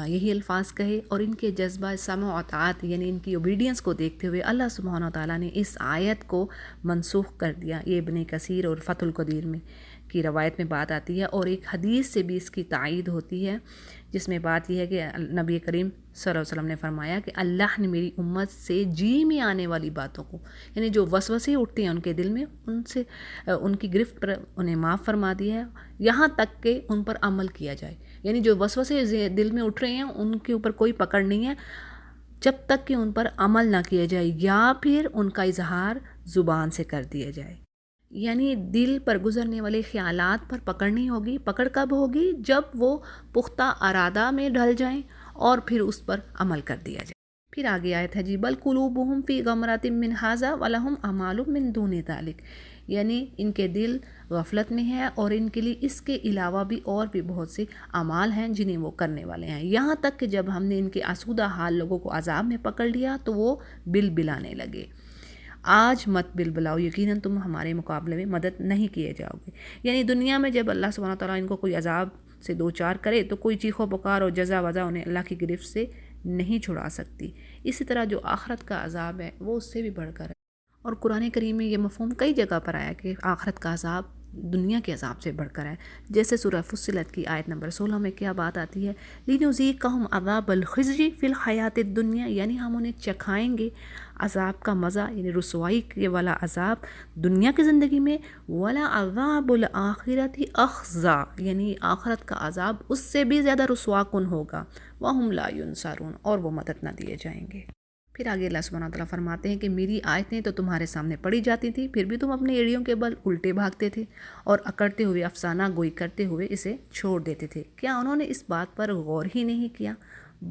یہی الفاظ کہے اور ان کے جذبہ سمع و اطاعت یعنی ان کی اوبیڈینس کو دیکھتے ہوئے اللہ سبحانہ تعالیٰ نے اس آیت کو منسوخ کر دیا۔ یہ ابن کثیر اور فتح القدیر میں کی روایت میں بات آتی ہے اور ایک حدیث سے بھی اس کی تائید ہوتی ہے، جس میں بات یہ ہے کہ نبی کریم صلی اللہ علیہ وسلم نے فرمایا کہ اللہ نے میری امت سے جی میں آنے والی باتوں کو، یعنی جو وسوسے اٹھتے ہیں ان کے دل میں، ان سے ان کی گرفت پر انہیں معاف فرما دیا ہے، یہاں تک کہ ان پر عمل کیا جائے، یعنی جو وسوسے دل میں اٹھ رہے ہیں ان کے اوپر کوئی پکڑ نہیں ہے جب تک کہ ان پر عمل نہ کیا جائے یا پھر ان کا اظہار زبان سے کر دیا جائے۔ یعنی دل پر گزرنے والے خیالات پر پکڑ نہیں ہوگی، پکڑ کب ہوگی؟ جب وہ پختہ ارادہ میں ڈھل جائیں اور پھر اس پر عمل کر دیا جائے۔ پھر آگے آیت ہے جی بل قلوبہم فی غمرۃ من ھذا ولہم اعمال من دون ذلک، یعنی ان کے دل غفلت میں ہے اور ان کے لیے اس کے علاوہ بھی اور بھی بہت سے اعمال ہیں جنہیں وہ کرنے والے ہیں، یہاں تک کہ جب ہم نے ان کے آسودہ حال لوگوں کو عذاب میں پکڑ لیا تو وہ بل بلانے لگے۔ آج مت بل بلاؤ، یقیناً تم ہمارے مقابلے میں مدد نہیں کیے جاؤ گے۔ یعنی دنیا میں جب اللہ سبحانہ تعالیٰ ان کو کوئی عذاب سے دو چار کرے تو کوئی چیخ و پکار اور جزا وزا انہیں اللہ کی گرفت سے نہیں چھڑا سکتی، اسی طرح جو آخرت کا عذاب ہے وہ اس سے بھی بڑھ کر ہے۔ اور قرآن کریم میں یہ مفہوم کئی جگہ پر آیا کہ آخرت کا عذاب دنیا کے عذاب سے بڑھ کر ہے، جیسے سورہ فصلت کی آیت نمبر 16 میں کیا بات آتی ہے، لِنُذِيقَهُمْ عَذَابَ الْخِزْيِ فِي الْحَيَاةِ الدُّنْيَا، یعنی ہم انہیں چکھائیں گے عذاب کا مزہ، یعنی رسوائی کے والا عذاب دنیا کی زندگی میں، وَلَعَذَابُ الْآخِرَةِ أَخْزَىٰ، یعنی آخرت کا عذاب اس سے بھی زیادہ رسوا کن ہوگا، وَهُمْ لَا يُنصَرُونَ، اور وہ مدد نہ دیے جائیں گے۔ پھر آگے اللہ سبحانہ وتعالیٰ فرماتے ہیں کہ میری آیتیں تو تمہارے سامنے پڑھی جاتی تھیں، پھر بھی تم اپنے ایڑیوں کے بل الٹے بھاگتے تھے اور اکڑتے ہوئے افسانہ گوئی کرتے ہوئے اسے چھوڑ دیتے تھے۔ کیا انہوں نے اس بات پر غور ہی نہیں کیا؟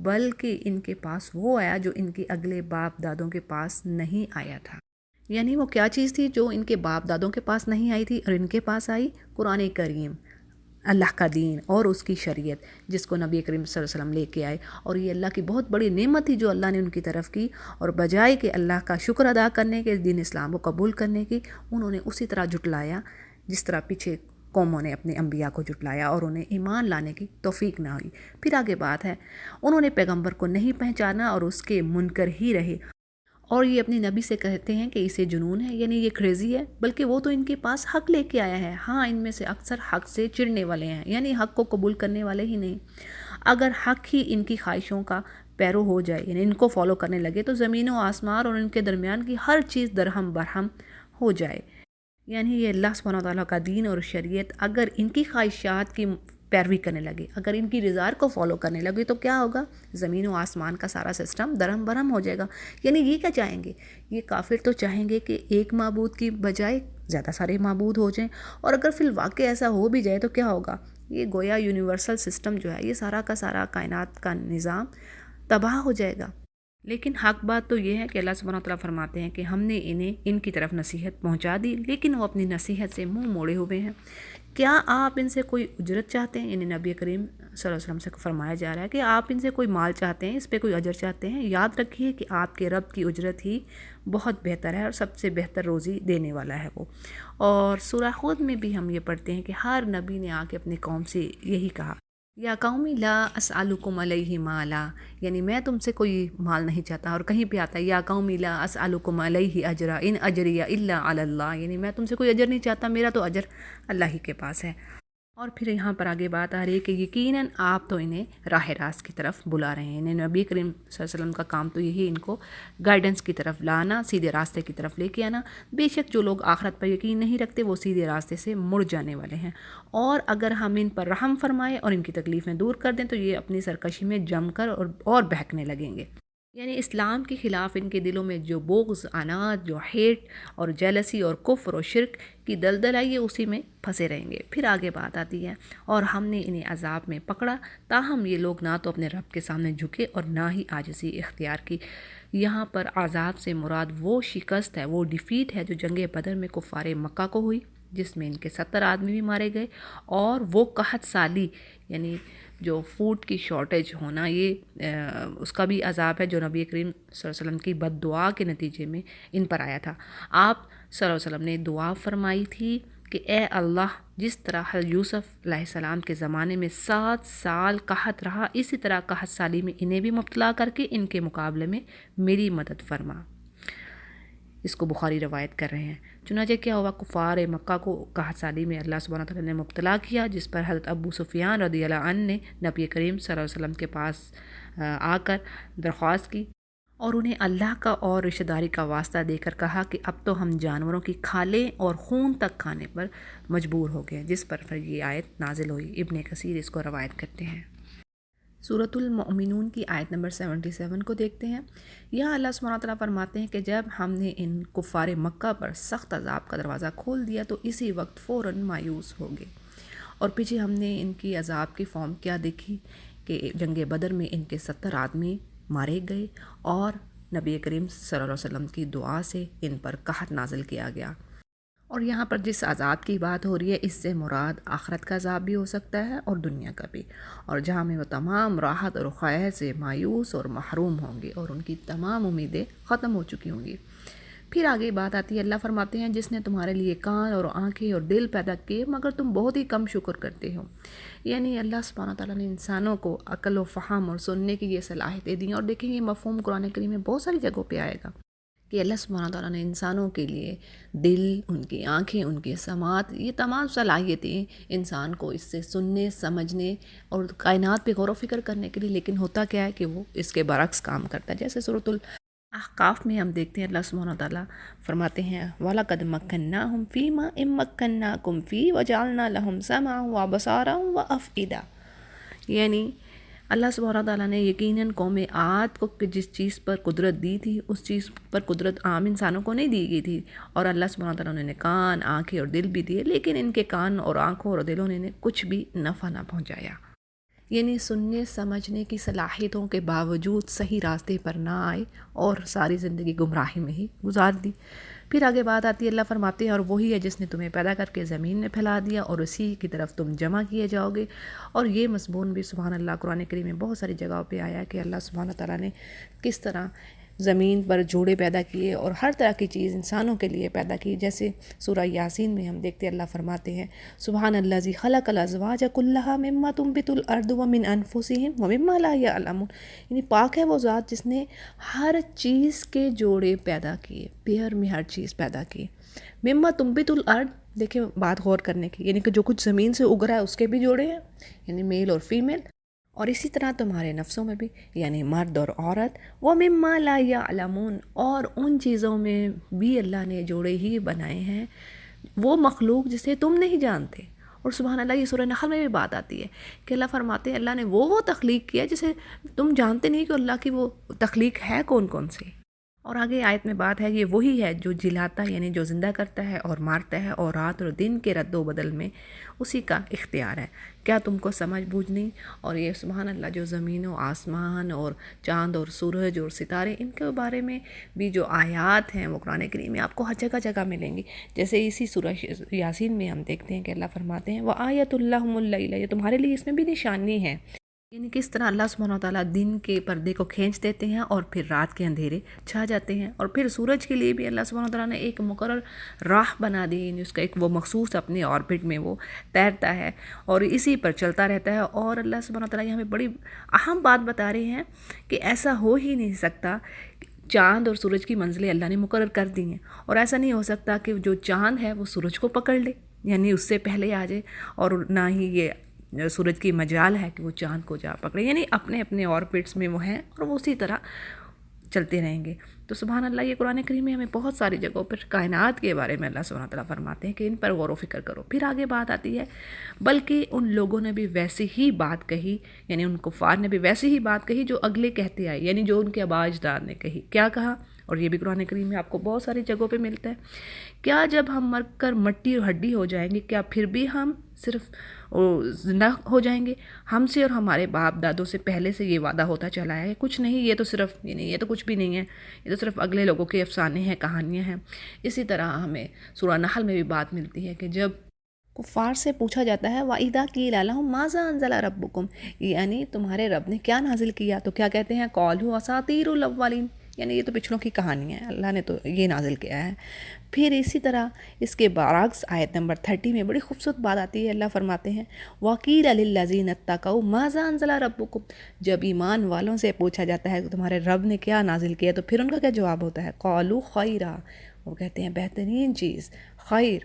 بلکہ ان کے پاس وہ آیا جو ان کے اگلے باپ دادوں کے پاس نہیں آیا تھا۔ یعنی وہ کیا چیز تھی جو ان کے باپ دادوں کے پاس نہیں آئی تھی اور ان کے پاس آئی؟ قرآن کریم، اللہ کا دین اور اس کی شریعت، جس کو نبی کریم صلی اللہ علیہ وسلم لے کے آئے، اور یہ اللہ کی بہت بڑی نعمت تھی جو اللہ نے ان کی طرف کی، اور بجائے کہ اللہ کا شکر ادا کرنے کے، دین اسلام کو قبول کرنے کی، انہوں نے اسی طرح جھٹلایا جس طرح پیچھے قوموں نے اپنے انبیاء کو جھٹلایا اور انہیں ایمان لانے کی توفیق نہ ہوئی۔ پھر آگے بات ہے، انہوں نے پیغمبر کو نہیں پہچانا اور اس کے منکر ہی رہے، اور یہ اپنی نبی سے کہتے ہیں کہ اسے جنون ہے، یعنی یہ کریزی ہے، بلکہ وہ تو ان کے پاس حق لے کے آیا ہے۔ ہاں، ان میں سے اکثر حق سے چڑنے والے ہیں، یعنی حق کو قبول کرنے والے ہی نہیں۔ اگر حق ہی ان کی خواہشوں کا پیرو ہو جائے، یعنی ان کو فالو کرنے لگے، تو زمین و آسمان اور ان کے درمیان کی ہر چیز درہم برہم ہو جائے۔ یعنی یہ اللہ سبحانہ تعالیٰ کا دین اور شریعت اگر ان کی خواہشات کی پیروی کرنے لگے، اگر ان کی رضا کو فالو کرنے لگے، تو کیا ہوگا؟ زمین و آسمان کا سارا سسٹم درہم برہم ہو جائے گا۔ یعنی یہ کیا چاہیں گے؟ یہ کافر تو چاہیں گے کہ ایک معبود کی بجائے زیادہ سارے معبود ہو جائیں، اور اگر فی الواقع ایسا ہو بھی جائے تو کیا ہوگا؟ یہ گویا یونیورسل سسٹم جو ہے، یہ سارا کا سارا کائنات کا نظام تباہ ہو جائے گا۔ لیکن حق بات تو یہ ہے کہ اللہ سبحانہ وتعالیٰ فرماتے ہیں کہ ہم نے انہیں ان کی طرف نصیحت پہنچا دی، لیکن وہ اپنی نصیحت سے منہ موڑے ہوئے ہیں۔ کیا آپ ان سے کوئی اجرت چاہتے ہیں؟ یعنی نبی کریم صلی اللہ علیہ وسلم سے فرمایا جا رہا ہے کہ آپ ان سے کوئی مال چاہتے ہیں، اس پہ کوئی اجر چاہتے ہیں؟ یاد رکھیے کہ آپ کے رب کی اجرت ہی بہت بہتر ہے اور سب سے بہتر روزی دینے والا ہے وہ۔ اور سورہ خود میں بھی ہم یہ پڑھتے ہیں کہ ہر نبی نے آ کے اپنی قوم سے یہی کہا، یا قومی لا اسألکم علیہ مالا، یعنی میں تم سے کوئی مال نہیں چاہتا۔ اور کہیں پہ آتا ہے یا قومی لا اسألکم علیہ اجرا ان اجریہ الا علی اللہ، یعنی میں تم سے کوئی اجر نہیں چاہتا، میرا تو اجر اللہ ہی کے پاس ہے۔ اور پھر یہاں پر آگے بات آ رہی ہے کہ یقیناً آپ تو انہیں راہ راست کی طرف بلا رہے ہیں، انہیں نبی کریم صلی اللہ علیہ وسلم کا کام تو یہی ان کو گائیڈنس کی طرف لانا، سیدھے راستے کی طرف لے کے آنا۔ بے شک جو لوگ آخرت پر یقین نہیں رکھتے وہ سیدھے راستے سے مڑ جانے والے ہیں، اور اگر ہم ان پر رحم فرمائیں اور ان کی تکلیفیں دور کر دیں تو یہ اپنی سرکشی میں جم کر اور بہکنے لگیں گے۔ یعنی اسلام کے خلاف ان کے دلوں میں جو بغض، عناد، جو ہیٹ اور جیلسی اور کفر اور شرک کی دلدل آئی ہے، اسی میں پھنسے رہیں گے۔ پھر آگے بات آتی ہے، اور ہم نے انہیں عذاب میں پکڑا، تاہم یہ لوگ نہ تو اپنے رب کے سامنے جھکے اور نہ ہی عاجزی اختیار کی۔ یہاں پر عذاب سے مراد وہ شکست ہے، وہ ڈیفیٹ ہے جو جنگ بدر میں کفار مکہ کو ہوئی، جس میں ان کے 70 آدمی بھی مارے گئے، اور وہ قحط سالی یعنی جو فوڈ کی شارٹیج ہونا، یہ اس کا بھی عذاب ہے جو نبی کریم صلی اللہ علیہ وسلم کی بد دعا کے نتیجے میں ان پر آیا تھا۔ آپ صلی اللہ علیہ وسلم نے دعا فرمائی تھی کہ اے اللہ، جس طرح حضرت یوسف علیہ السلام کے زمانے میں 7 سال قحط رہا، اسی طرح قحط سالی میں انہیں بھی مبتلا کر کے ان کے مقابلے میں میری مدد فرما۔ اس کو بخاری روایت کر رہے ہیں۔ چنانچہ کیا ہوا، کفار مکہ کو قحط سالی میں اللہ سبحانہ تعالیٰ نے مبتلا کیا، جس پر حضرت ابو سفیان رضی اللہ عنہ نے نبی کریم صلی اللہ علیہ وسلم کے پاس آ کر درخواست کی، اور انہیں اللہ کا اور رشتہ داری کا واسطہ دے کر کہا کہ اب تو ہم جانوروں کی کھالیں اور خون تک کھانے پر مجبور ہو گئے، جس پر پھر یہ آیت نازل ہوئی۔ ابن کثیر اس کو روایت کرتے ہیں۔ سورۃ المؤمنون کی آیت نمبر 77 کو دیکھتے ہیں۔ یہاں اللہ سبحانہ وتعالیٰ فرماتے ہیں کہ جب ہم نے ان کفار مکہ پر سخت عذاب کا دروازہ کھول دیا تو اسی وقت فوراً مایوس ہو گئے۔ اور پیچھے ہم نے ان کی عذاب کی فارم کیا دیکھی کہ جنگ بدر میں ان کے 70 آدمی مارے گئے، اور نبی کریم صلی اللہ علیہ وسلم کی دعا سے ان پر قحط نازل کیا گیا۔ اور یہاں پر جس عذاب کی بات ہو رہی ہے، اس سے مراد آخرت کا عذاب بھی ہو سکتا ہے اور دنیا کا بھی، اور جہاں میں وہ تمام راحت اور خیر سے مایوس اور محروم ہوں گے اور ان کی تمام امیدیں ختم ہو چکی ہوں گی۔ پھر آگے بات آتی ہے، اللہ فرماتے ہیں جس نے تمہارے لیے کان اور آنکھیں اور دل پیدا کیے مگر تم بہت ہی کم شکر کرتے ہو۔ یعنی اللہ سبحانہ تعالیٰ نے انسانوں کو عقل و فہم اور سننے کی یہ صلاحیتیں دیں، اور دیکھیں یہ مفہوم قرآن کریم میں بہت ساری جگہوں پہ آئے گا کہ اللہ سبحانہ تعالیٰ نے انسانوں کے لیے دل، ان کی آنکھیں، ان کی سماعت، یہ تمام صلاحیتیں انسان کو اس سے سننے، سمجھنے اور کائنات پہ غور و فکر کرنے کے لیے، لیکن ہوتا کیا ہے کہ وہ اس کے برعکس کام کرتا ہے۔ جیسے سورۃ الاحقاف میں ہم دیکھتے ہیں اللہ سبحانہ تعالیٰ فرماتے ہیں وَلَقَدْ مَكَّنَّاهُمْ فِي مَا إِن مَّكَّنَّاكُمْ فِيهِ وَجَعَلْنَا لَهُمْ سَمْعًا وَأَبْصَارًا وَأَفْئِدَةً، یعنی اللہ سبحانہ تعالیٰ نے یقیناً قوم عاد کو جس چیز پر قدرت دی تھی، اس چیز پر قدرت عام انسانوں کو نہیں دی گئی تھی، اور اللہ سبحانہ تعالیٰ نے انہیں کان، آنکھیں اور دل بھی دیے، لیکن ان کے کان اور آنکھوں اور دلوں نے انہیں کچھ بھی نفع نہ پہنچایا۔ یعنی سننے سمجھنے کی صلاحیتوں کے باوجود صحیح راستے پر نہ آئے اور ساری زندگی گمراہی میں ہی گزار دی۔ پھر آگے بات آتی ہے، اللہ فرماتے ہیں اور وہی ہے جس نے تمہیں پیدا کر کے زمین میں پھیلا دیا اور اسی کی طرف تم جمع کیے جاؤ گے۔ اور یہ مضمون بھی سبحان اللہ قرآن کریم میں بہت ساری جگہوں پہ آیا ہے کہ اللہ سبحانہ تعالیٰ نے کس طرح زمین پر جوڑے پیدا کیے اور ہر طرح کی چیز انسانوں کے لیے پیدا کی۔ جیسے سورہ یاسین میں ہم دیکھتے ہیں اللہ فرماتے ہیں سبحان الذی خلق الازواج کلھا مما تنبت الارض ومن انفسہم ومما لا یعلمون، یعنی پاک ہے وہ ذات جس نے ہر چیز کے جوڑے پیدا کیے، پیئر میں ہر چیز پیدا کی۔ مما تنبت الارض، دیکھیں بات غور کرنے کی، یعنی کہ جو کچھ زمین سے اگ رہا ہے اس کے بھی جوڑے ہیں، یعنی میل اور فیمیل، اور اسی طرح تمہارے نفسوں میں بھی، یعنی مرد اور عورت، وَمِمَّا لَا يَعْلَمُونَ، اور ان چیزوں میں بھی اللہ نے جوڑے ہی بنائے ہیں، وہ مخلوق جسے تم نہیں جانتے۔ اور سبحان اللہ یہ سورہ نحل میں بھی بات آتی ہے کہ اللہ فرماتے ہیں اللہ نے وہ تخلیق کیا جسے تم جانتے نہیں کہ اللہ کی وہ تخلیق ہے کون کون سی۔ اور آگے آیت میں بات ہے یہ وہی ہے جو جلاتا یعنی جو زندہ کرتا ہے اور مارتا ہے، اور رات اور دن کے رد و بدل میں اسی کا اختیار ہے، کیا تم کو سمجھ بوجھ نہیں؟ اور یہ سبحان اللہ جو زمین و آسمان اور چاند اور سورج اور ستارے، ان کے بارے میں بھی جو آیات ہیں وہ قرآن کریم میں آپ کو ہر جگہ جگہ ملیں گی۔ جیسے اسی سورہ یاسین میں ہم دیکھتے ہیں کہ اللہ فرماتے ہیں وَآیَةٌ لَهُمُ اللَّيْلَ، یہ تمہارے لیے اس میں بھی نشانی ہے، یعنی کس طرح اللہ سبحانہ وتعالیٰ دن کے پردے کو کھینچ دیتے ہیں اور پھر رات کے اندھیرے چھا جاتے ہیں، اور پھر سورج کے لیے بھی اللہ سبحانہ وتعالیٰ نے ایک مقرر راہ بنا دی، یعنی اس کا ایک وہ مخصوص اپنے آربٹ میں وہ تیرتا ہے اور اسی پر چلتا رہتا ہے۔ اور اللہ سبحانہ وتعالیٰ یہ ہمیں بڑی اہم بات بتا رہے ہیں کہ ایسا ہو ہی نہیں سکتا، چاند اور سورج کی منزلیں اللہ نے مقرر کر دی ہیں، اور ایسا نہیں ہو سکتا کہ جو چاند ہے وہ سورج کو پکڑ لے، یعنی اس سے پہلے آ جائے، اور نہ ہی یہ سورج کی مجال ہے کہ وہ چاند کو جا پکڑے، یعنی اپنے اپنے آربٹس میں وہ ہیں اور وہ اسی طرح چلتے رہیں گے۔ تو سبحان اللہ، یہ قرآن کریم میں ہمیں بہت ساری جگہوں پر کائنات کے بارے میں اللہ سبحانہ تعالیٰ فرماتے ہیں کہ ان پر غور و فکر کرو۔ پھر آگے بات آتی ہے بلکہ ان لوگوں نے بھی ویسی ہی بات کہی، یعنی ان کفار نے بھی ویسی ہی بات کہی جو اگلے کہتے آئے، یعنی جو ان کے آباء اجداد نے کہی۔ کیا کہا؟ اور یہ بھی قرآن کریم میں آپ کو بہت ساری جگہوں پہ ملتا ہے، کیا جب ہم مر کر مٹی اور ہڈی ہو جائیں گے کیا پھر بھی ہم صرف زندہ ہو جائیں گے؟ ہم سے اور ہمارے باپ دادوں سے پہلے سے یہ وعدہ ہوتا چلا ہے، کچھ نہیں، یہ تو صرف یہ تو کچھ بھی نہیں ہے، یہ تو صرف اگلے لوگوں کے افسانے ہیں، کہانیاں ہیں۔ اسی طرح ہمیں سورہ نحل میں بھی بات ملتی ہے کہ جب کفار سے پوچھا جاتا ہے وَإِذَا قِيلَ لَهُمْ مَاذَا أَنزَلَ رَبُّكُمْ، یعنی تمہارے رب نے کیا نازل کیا، تو کیا کہتے ہیں قَالُوا أَسَاطِيرُ الْأَوَّلِينَ، یعنی یہ تو پچھلوں کی کہانی ہے، اللہ نے تو یہ نازل کیا ہے۔ پھر اسی طرح اس کے برعکس آیت نمبر 30 میں بڑی خوبصورت بات آتی ہے، اللہ فرماتے ہیں وَقِيلَ لِلَّذِينَ اتَّقَوْا مَاذَا أَنزَلَ رَبُّكُمْ، جب ایمان والوں سے پوچھا جاتا ہے کہ تمہارے رب نے کیا نازل کیا، تو پھر ان کا کیا جواب ہوتا ہے؟ قَالُوا خَيْرًا، وہ کہتے ہیں بہترین چیز، خیر۔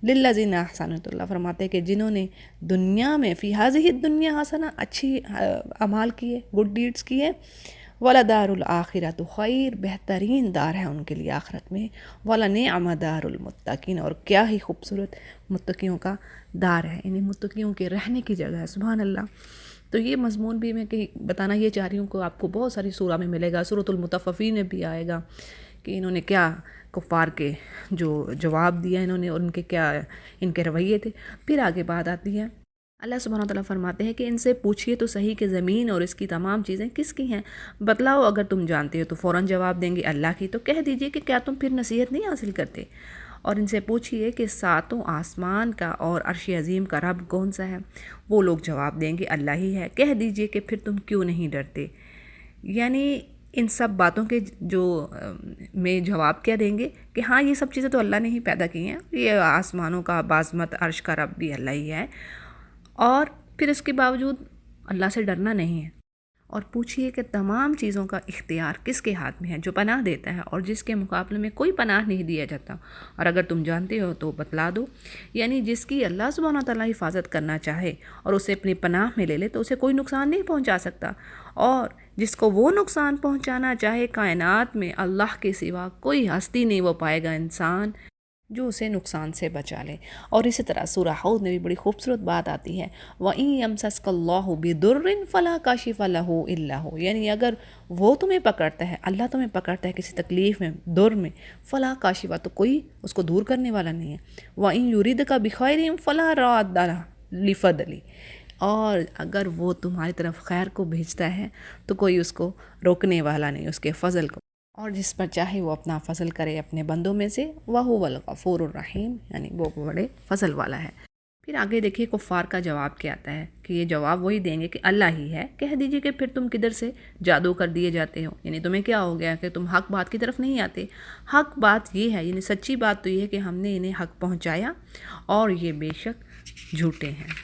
لِلَّذِينَ أَحْسَنُوا، تو اللہ فرماتے ہیں کہ جنہوں نے دنیا میں فی هذه الدنیا حسنہ، اچھی اعمال کیے، گڈ ڈیڈز کیے، وَلَدَارُ الْآخِرَةُ خیر، بہترین دار ہے ان کے لیے آخرت میں، وَلَنِعْمَ دَارُ الْمُتَّقِينَ، اور کیا ہی خوبصورت متقیوں کا دار ہے، یعنی متقیوں کے رہنے کی جگہ ہے، سبحان اللہ۔ تو یہ مضمون بھی میں کہیں بتانا یہ چاہ رہی ہوں کہ آپ کو بہت ساری سورہ میں ملے گا، سورۃ المطففین میں بھی آئے گا کہ انہوں نے کیا کفار کے جو جواب دیا انہوں نے، اور ان کے کیا ان کے رویے تھے۔ پھر آگے بات آتی ہے اللہ سبحانہ وتعالیٰ فرماتے ہیں کہ ان سے پوچھئے تو صحیح کہ زمین اور اس کی تمام چیزیں کس کی ہیں، بتلاؤ اگر تم جانتے ہو، تو فوراً جواب دیں گے اللہ کی، تو کہہ دیجئے کہ کیا تم پھر نصیحت نہیں حاصل کرتے؟ اور ان سے پوچھئے کہ ساتوں آسمان کا اور عرش عظیم کا رب کون سا ہے، وہ لوگ جواب دیں گے اللہ ہی ہے، کہہ دیجئے کہ پھر تم کیوں نہیں ڈرتے؟ یعنی ان سب باتوں کے جو میں جواب کیا دیں گے کہ ہاں یہ سب چیزیں تو اللہ نے ہی پیدا کی ہیں، یہ آسمانوں کا بازمت عرش کا رب بھی اللہ ہی ہے، اور پھر اس کے باوجود اللہ سے ڈرنا نہیں ہے۔ اور پوچھئے کہ تمام چیزوں کا اختیار کس کے ہاتھ میں ہے، جو پناہ دیتا ہے اور جس کے مقابلے میں کوئی پناہ نہیں دیا جاتا، اور اگر تم جانتے ہو تو بتلا دو، یعنی جس کی اللہ سبحانہ تعالیٰ حفاظت کرنا چاہے اور اسے اپنی پناہ میں لے لے تو اسے کوئی نقصان نہیں پہنچا سکتا، اور جس کو وہ نقصان پہنچانا چاہے کائنات میں اللہ کے سوا کوئی ہستی نہیں وہ پائے گا انسان جو اسے نقصان سے بچا لے۔ اور اسی طرح سورہ حود میں بھی بڑی خوبصورت بات آتی ہے وَإِن يَمْسَسْكَ اللَّهُ بِضُرٍّ فَلَا كَاشِفَ لَهُ إِلَّا هُوَ، یعنی اگر وہ تمہیں پکڑتا ہے، اللہ تمہیں پکڑتا ہے کسی تکلیف میں، در میں، فَلَا كَاشِفَ، تو کوئی اس کو دور کرنے والا نہیں ہے، وَإِن يُرِدْكَ بِخَيْرٍ فَلَا رَادَّ لِفَضْلِهِ، اور اگر وہ تمہاری طرف خیر کو بھیجتا ہے تو کوئی اس کو روکنے والا نہیں، اس کے فضل کو، اور جس پر چاہے وہ اپنا فضل کرے اپنے بندوں میں سے، وَهُوَ الْغَفُورُ الرَّحِيمُ، یعنی وہ بڑے فضل والا ہے۔ پھر آگے دیکھیے کفار کا جواب کیا آتا ہے کہ یہ جواب وہی دیں گے کہ اللہ ہی ہے، کہہ دیجئے کہ پھر تم کدھر سے جادو کر دیے جاتے ہو، یعنی تمہیں کیا ہو گیا کہ تم حق بات کی طرف نہیں آتے۔ حق بات یہ ہے، یعنی سچی بات تو یہ ہے کہ ہم نے انہیں حق پہنچایا اور یہ بے شک جھوٹے ہیں۔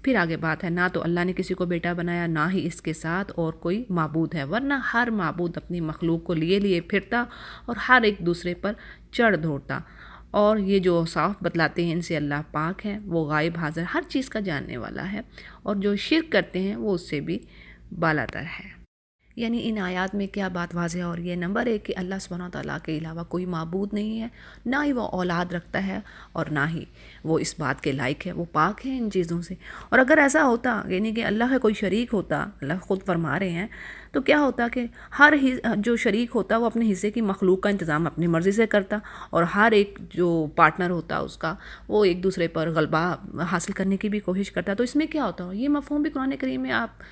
پھر آگے بات ہے نہ تو اللہ نے کسی کو بیٹا بنایا، نہ ہی اس کے ساتھ اور کوئی معبود ہے، ورنہ ہر معبود اپنی مخلوق کو لیے لیے پھرتا اور ہر ایک دوسرے پر چڑھ دھوڑتا، اور یہ جو صاف بتلاتے ہیں ان سے اللہ پاک ہے، وہ غائب حاضر ہر چیز کا جاننے والا ہے، اور جو شرک کرتے ہیں وہ اس سے بھی بالاتر ہے۔ یعنی ان آیات میں کیا بات واضح ہو رہی ہے؟ نمبر ایک کہ اللہ سبحانہ تعالیٰ کے علاوہ کوئی معبود نہیں ہے، نہ ہی وہ اولاد رکھتا ہے اور نہ ہی وہ اس بات کے لائق ہے، وہ پاک ہے ان چیزوں سے۔ اور اگر ایسا ہوتا، یعنی کہ اللہ کا کوئی شریک ہوتا، اللہ خود فرما رہے ہیں، تو کیا ہوتا کہ ہر جو شریک ہوتا وہ اپنے حصے کی مخلوق کا انتظام اپنی مرضی سے کرتا، اور ہر ایک جو پارٹنر ہوتا اس کا وہ ایک دوسرے پر غلبہ حاصل کرنے کی بھی کوشش کرتا. تو اس میں کیا ہوتا یہ مفہوم بھی قرآن کریم میں آپ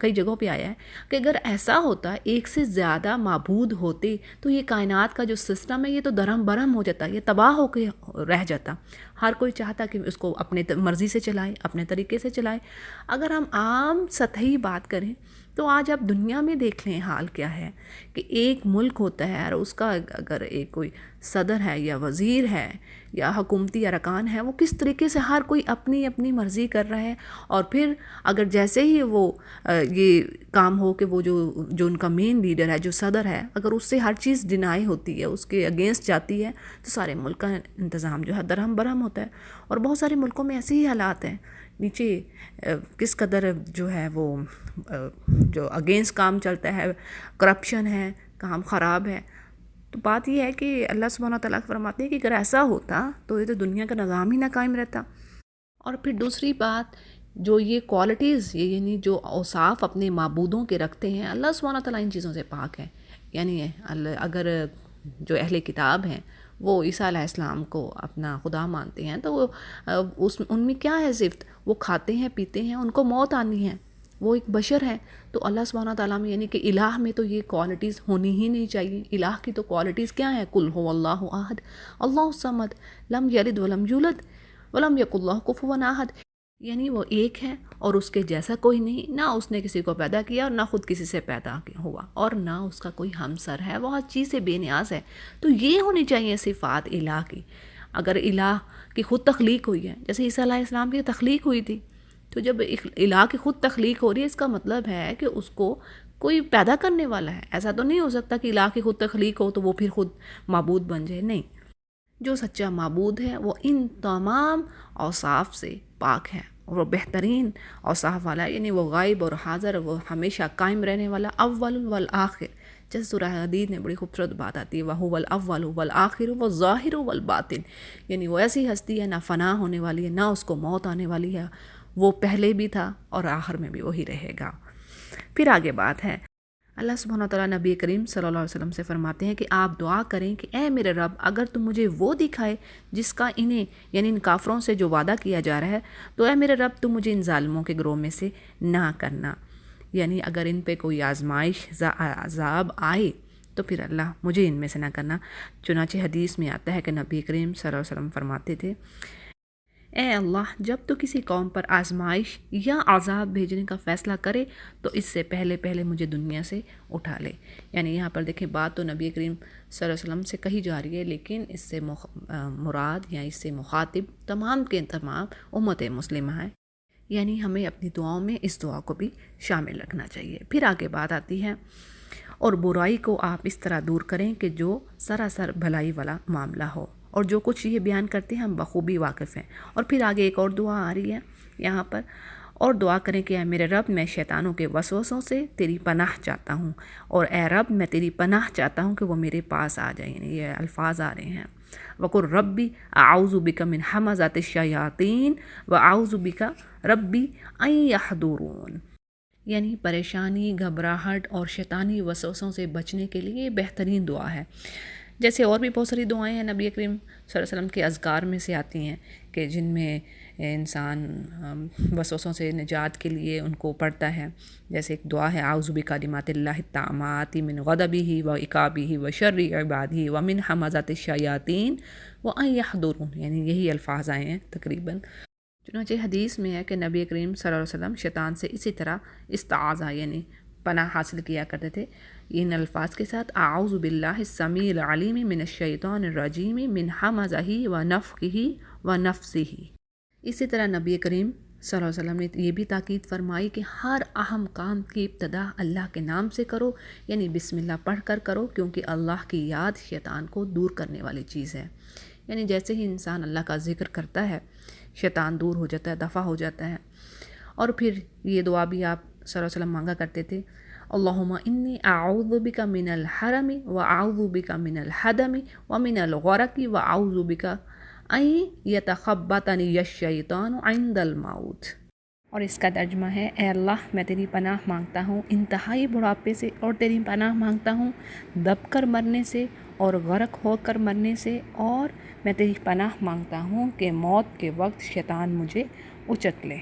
کئی جگہوں پہ آیا ہے کہ اگر ایسا ہوتا ایک سے زیادہ معبود ہوتے تو یہ کائنات کا جو سسٹم ہے یہ تو درہم برہم ہو جاتا، یہ تباہ ہو کے رہ جاتا. ہر کوئی چاہتا کہ اس کو اپنے مرضی سے چلائے، اپنے طریقے سے چلائے. اگر ہم عام سطحی بات کریں تو آج آپ دنیا میں دیکھ لیں حال کیا ہے کہ ایک ملک ہوتا ہے اور اس کا اگر ایک کوئی صدر ہے یا وزیر ہے یا حکومتی ارکان ہے، وہ کس طریقے سے ہر کوئی اپنی اپنی مرضی کر رہا ہے. اور پھر اگر جیسے ہی وہ یہ کام ہو کہ وہ جو ان کا مین لیڈر ہے، جو صدر ہے، اگر اس سے ہر چیز ڈینائی ہوتی ہے، اس کے اگینسٹ جاتی ہے، تو سارے ملک کا انتظام جو ہے درہم برہم ہوتا ہے. اور بہت سارے ملکوں میں ایسے ہی حالات ہیں. نیچے کس قدر جو ہے وہ جو اگینسٹ کام چلتا ہے، کرپشن ہے، کام خراب ہے. تو بات یہ ہے کہ اللہ سبحانہ تعالیٰ فرماتے ہیں کہ اگر ایسا ہوتا تو یہ تو دنیا کا نظام ہی نہ قائم رہتا. اور پھر دوسری بات، جو یہ کوالٹیز یعنی جو اوصاف اپنے معبودوں کے رکھتے ہیں، اللہ سبحانہ تعالیٰ ان چیزوں سے پاک ہے. یعنی اگر جو اہل کتاب ہیں وہ عیسیٰ علیہ السلام کو اپنا خدا مانتے ہیں تو وہ ان میں کیا ہے صفت، وہ کھاتے ہیں پیتے ہیں، ان کو موت آنی ہے، وہ ایک بشر ہے. تو اللہ سبحانہ تعالیٰ میں یعنی کہ الہ میں تو یہ کوالٹیز ہونی ہی نہیں چاہیے. الہ کی تو کوالٹیز کیا ہیں؟ قل هو اللہ احد اللہ الصمد لم یلد ولم یولد ولم یکن لہ کفوا احد. یعنی وہ ایک ہے اور اس کے جیسا کوئی نہیں، نہ اس نے کسی کو پیدا کیا اور نہ خود کسی سے پیدا ہوا، اور نہ اس کا کوئی ہمسر ہے، وہ ہر چیز سے بے نیاز ہے. تو یہ ہونی چاہیے صفات الہ کی. اگر الہ کی خود تخلیق ہوئی ہے، جیسے عیسیٰ علیہ السلام کی تخلیق ہوئی تھی، تو جب الہ کی خود تخلیق ہو رہی ہے، اس کا مطلب ہے کہ اس کو کوئی پیدا کرنے والا ہے. ایسا تو نہیں ہو سکتا کہ الہ کی خود تخلیق ہو تو وہ پھر خود معبود بن جائے. نہیں، جو سچا معبود ہے وہ ان تمام اوصاف سے پاک ہے، اور وہ بہترین اوصاف والا ہے. یعنی وہ غائب اور حاضر، وہ ہمیشہ قائم رہنے والا، اول والآخر. جیسے سورہ حدید میں بڑی خوبصورت بات آتی ہے، وَهُوَ الْأَوَّلُ وَالْآخِرُ وَالظَّاهِرُ وَالْبَاطِنُ. یعنی وہ ایسی ہستی ہے، نہ فنا ہونے والی ہے، نہ اس کو موت آنے والی ہے. وہ پہلے بھی تھا اور آخر میں بھی وہی رہے گا. پھر آگے بات ہے، اللہ سبحانہ وتعالیٰ نبی کریم صلی اللہ علیہ وسلم سے فرماتے ہیں کہ آپ دعا کریں کہ اے میرے رب، اگر تم مجھے وہ دکھائے جس کا انہیں یعنی ان کافروں سے جو وعدہ کیا جا رہا ہے، تو اے میرے رب تم مجھے ان ظالموں کے گروہ میں سے نہ کرنا. یعنی اگر ان پہ کوئی آزمائش عذاب آئے تو پھر اللہ مجھے ان میں سے نہ کرنا. چنانچہ حدیث میں آتا ہے کہ نبی کریم صلی اللہ علیہ وسلم فرماتے تھے، اے اللہ، جب تو کسی قوم پر آزمائش یا عذاب بھیجنے کا فیصلہ کرے تو اس سے پہلے پہلے مجھے دنیا سے اٹھا لے. یعنی یہاں پر دیکھیں بات تو نبی کریم صلی اللہ علیہ وسلم سے کہی جا رہی ہے، لیکن اس سے مراد یا اس سے مخاطب تمام کے تمام امت مسلمہ ہے. یعنی ہمیں اپنی دعاؤں میں اس دعا کو بھی شامل رکھنا چاہیے. پھر آگے بات آتی ہے، اور برائی کو آپ اس طرح دور کریں کہ جو سراسر بھلائی والا معاملہ ہو. اور جو کچھ یہ بیان کرتے ہیں ہم بخوبی واقف ہیں. اور پھر آگے ایک اور دعا آ رہی ہے یہاں پر، اور دعا کریں کہ اے میرے رب، میں شیطانوں کے وسوسوں سے تیری پناہ چاہتا ہوں، اور اے رب میں تیری پناہ چاہتا ہوں کہ وہ میرے پاس آ جائیں. یعنی یہ الفاظ آ رہے ہیں، وَقُلْ رَبِّ أَعُوذُ بِكَ مِنْ حَمَزَاتِ الشَّيَاطِينِ وَأَعُوذُ بِكَ رَبِّ أَنْ يَحْضُرُونِ. یعنی پریشانی، گھبراہٹ اور شیطانی وسوسوں سے بچنے کے لیے بہترین دعا ہے. جیسے اور بھی بہت ساری دعائیں ہیں نبی کریم صلی اللہ علیہ وسلم کے اذکار میں سے آتی ہیں کہ جن میں انسان وسوسوں سے نجات کے لیے ان کو پڑھتا ہے. جیسے ایک دعا ہے، اعوذ بکلمات اللہ التامات من غضبہ وعقابہ وشر عبادہ ومن ہمزات الشیاطین وان یحضرون. یعنی یہی الفاظ آئے ہیں تقریباً. چنانچہ حدیث میں ہے کہ نبی کریم صلی اللہ علیہ وسلم شیطان سے اسی طرح استعاذہ یعنی پناہ حاصل کیا کرتے تھے ان الفاظ کے ساتھ، اعوذ باللہ السمیع العلیم من الشیطان الرجیم من حمزہ ونفخہ ونفثہ. اسی طرح نبی کریم صلی اللہ علیہ وسلم نے یہ بھی تاکید فرمائی کہ ہر اہم کام کی ابتدا اللہ کے نام سے کرو، یعنی بسم اللہ پڑھ کر کرو، کیونکہ اللہ کی یاد شیطان کو دور کرنے والی چیز ہے. یعنی جیسے ہی انسان اللہ کا ذکر کرتا ہے شیطان دور ہو جاتا ہے، دفع ہو جاتا ہے. اور پھر یہ دعا بھی آپ صلی اللہ علیہ وسلم مانگا کرتے تھے، اللہم انی اعوذ بک من الحرم واعوذ بک من الحدم ومن الغرق واعوذ بک ان یتخبطنی الشیطان عند الموت. اور اس کا ترجمہ ہے، اے اللہ میں تیری پناہ مانگتا ہوں انتہائی بڑھاپے سے، اور تیری پناہ مانگتا ہوں دب کر مرنے سے اور غرق ہو کر مرنے سے، اور میں تیری پناہ مانگتا ہوں کہ موت کے وقت شیطان مجھے اچک لے۔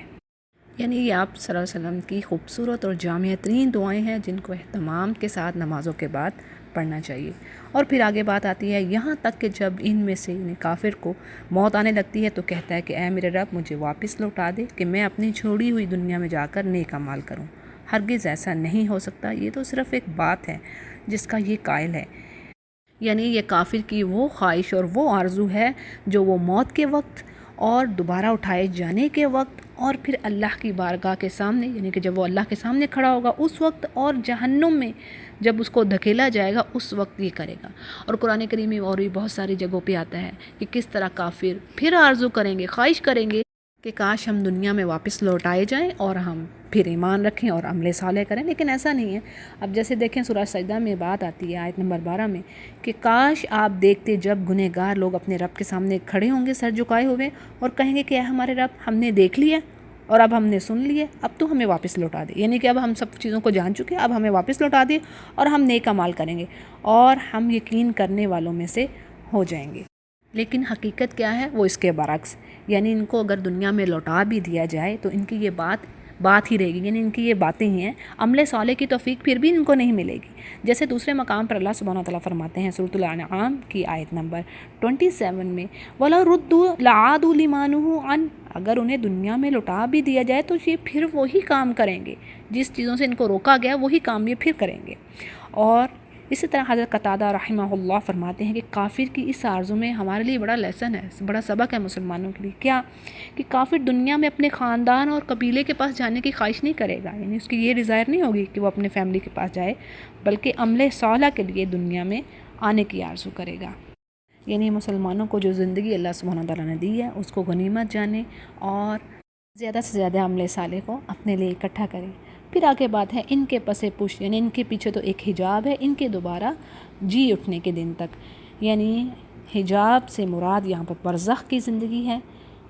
یعنی یہ آپ صلی اللہ علیہ وسلم کی خوبصورت اور جامع ترین دعائیں ہیں جن کو اہتمام کے ساتھ نمازوں کے بعد پڑھنا چاہیے۔ اور پھر آگے بات آتی ہے، یہاں تک کہ جب ان میں سے یعنی کافر کو موت آنے لگتی ہے تو کہتا ہے کہ اے میرے رب مجھے واپس لوٹا دے کہ میں اپنی چھوڑی ہوئی دنیا میں جا کر نیک اعمال کروں۔ ہرگز ایسا نہیں ہو سکتا، یہ تو صرف ایک بات ہے جس کا یہ قائل ہے۔ یعنی یہ کافر کی وہ خواہش اور وہ آرزو ہے جو وہ موت کے وقت اور دوبارہ اٹھائے جانے کے وقت اور پھر اللہ کی بارگاہ کے سامنے، یعنی کہ جب وہ اللہ کے سامنے کھڑا ہوگا اس وقت، اور جہنم میں جب اس کو دھکیلا جائے گا اس وقت یہ کرے گا۔ اور قرآن کریم میں اور بھی بہت ساری جگہوں پہ آتا ہے کہ کس طرح کافر پھر آرزو کریں گے، خواہش کریں گے کہ کاش ہم دنیا میں واپس لوٹائے جائیں اور ہم پھر ایمان رکھیں اور عمل صالح کریں، لیکن ایسا نہیں ہے۔ اب جیسے دیکھیں سورہ سجدہ میں بات آتی ہے آیت نمبر 12 میں کہ کاش آپ دیکھتے جب گنہگار لوگ اپنے رب کے سامنے کھڑے ہوں گے سر جھکائے ہوئے اور کہیں گے کہ اے ہمارے رب ہم نے دیکھ لیا اور اب ہم نے سن لیے، اب تو ہمیں واپس لوٹا دے، یعنی کہ اب ہم سب چیزوں کو جان چکے، اب ہمیں واپس لوٹا دے اور ہم نیک اعمال کریں گے اور ہم یقین کرنے والوں میں سے ہو جائیں گے۔ لیکن حقیقت کیا ہے؟ وہ اس کے برعکس، یعنی ان کو اگر دنیا میں لوٹا بھی دیا جائے تو ان کی یہ بات ہی رہے گی، یعنی ان کی یہ باتیں ہی ہیں، عمل صالح کی توفیق پھر بھی ان کو نہیں ملے گی۔ جیسے دوسرے مقام پر اللہ سبحانہ وتعالیٰ فرماتے ہیں سورۃ الانعام کی آیت نمبر 27 میں، وَلَوْ رُدُّوا لَعَادُوا لِمَا نُهُوا عَنْهُ، اگر انہیں دنیا میں لوٹا بھی دیا جائے تو یہ پھر وہی کام کریں گے، جس چیزوں سے ان کو روکا گیا وہی کام یہ پھر کریں گے۔ اور اسی طرح حضرت قتادہ رحمہ اللہ فرماتے ہیں کہ کافر کی اس آرزو میں ہمارے لیے بڑا لیسن ہے، بڑا سبق ہے مسلمانوں کے لیے۔ کیا؟ کہ کافر دنیا میں اپنے خاندان اور قبیلے کے پاس جانے کی خواہش نہیں کرے گا، یعنی اس کی یہ ڈیزائر نہیں ہوگی کہ وہ اپنے فیملی کے پاس جائے، بلکہ عمل صالح کے لیے دنیا میں آنے کی آرزو کرے گا۔ یعنی مسلمانوں کو جو زندگی اللہ سبحانہ تعالیٰ نے دی ہے اس کو غنیمت جانے اور زیادہ سے زیادہ عمل صالح کو اپنے لیے اکٹھا کریں۔ پھر آگے بات ہے ان کے پس پش، یعنی ان کے پیچھے تو ایک حجاب ہے ان کے دوبارہ جی اٹھنے کے دن تک، یعنی حجاب سے مراد یہاں پر برزخ کی زندگی ہے،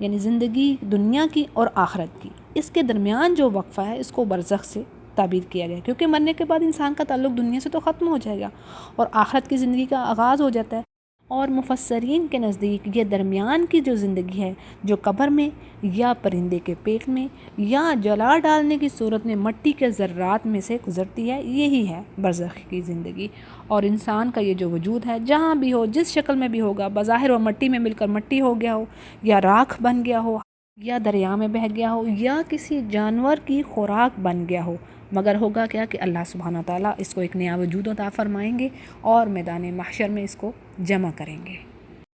یعنی زندگی دنیا کی اور آخرت کی، اس کے درمیان جو وقفہ ہے اس کو برزخ سے تعبیر کیا گیا، کیونکہ مرنے کے بعد انسان کا تعلق دنیا سے تو ختم ہو جائے گا اور آخرت کی زندگی کا آغاز ہو جاتا ہے۔ اور مفسرین کے نزدیک یہ درمیان کی جو زندگی ہے جو قبر میں یا پرندے کے پیٹ میں یا جلا ڈالنے کی صورت میں مٹی کے ذرات میں سے گزرتی ہے، یہی ہے برزخ کی زندگی۔ اور انسان کا یہ جو وجود ہے جہاں بھی ہو جس شکل میں بھی ہوگا، بظاہر وہ مٹی میں مل کر مٹی ہو گیا ہو یا راکھ بن گیا ہو یا دریا میں بہہ گیا ہو یا کسی جانور کی خوراک بن گیا ہو، مگر ہوگا کیا کہ اللہ سبحانہ تعالیٰ اس کو ایک نیا وجود عطا فرمائیں گے اور میدان محشر میں اس کو جمع کریں گے۔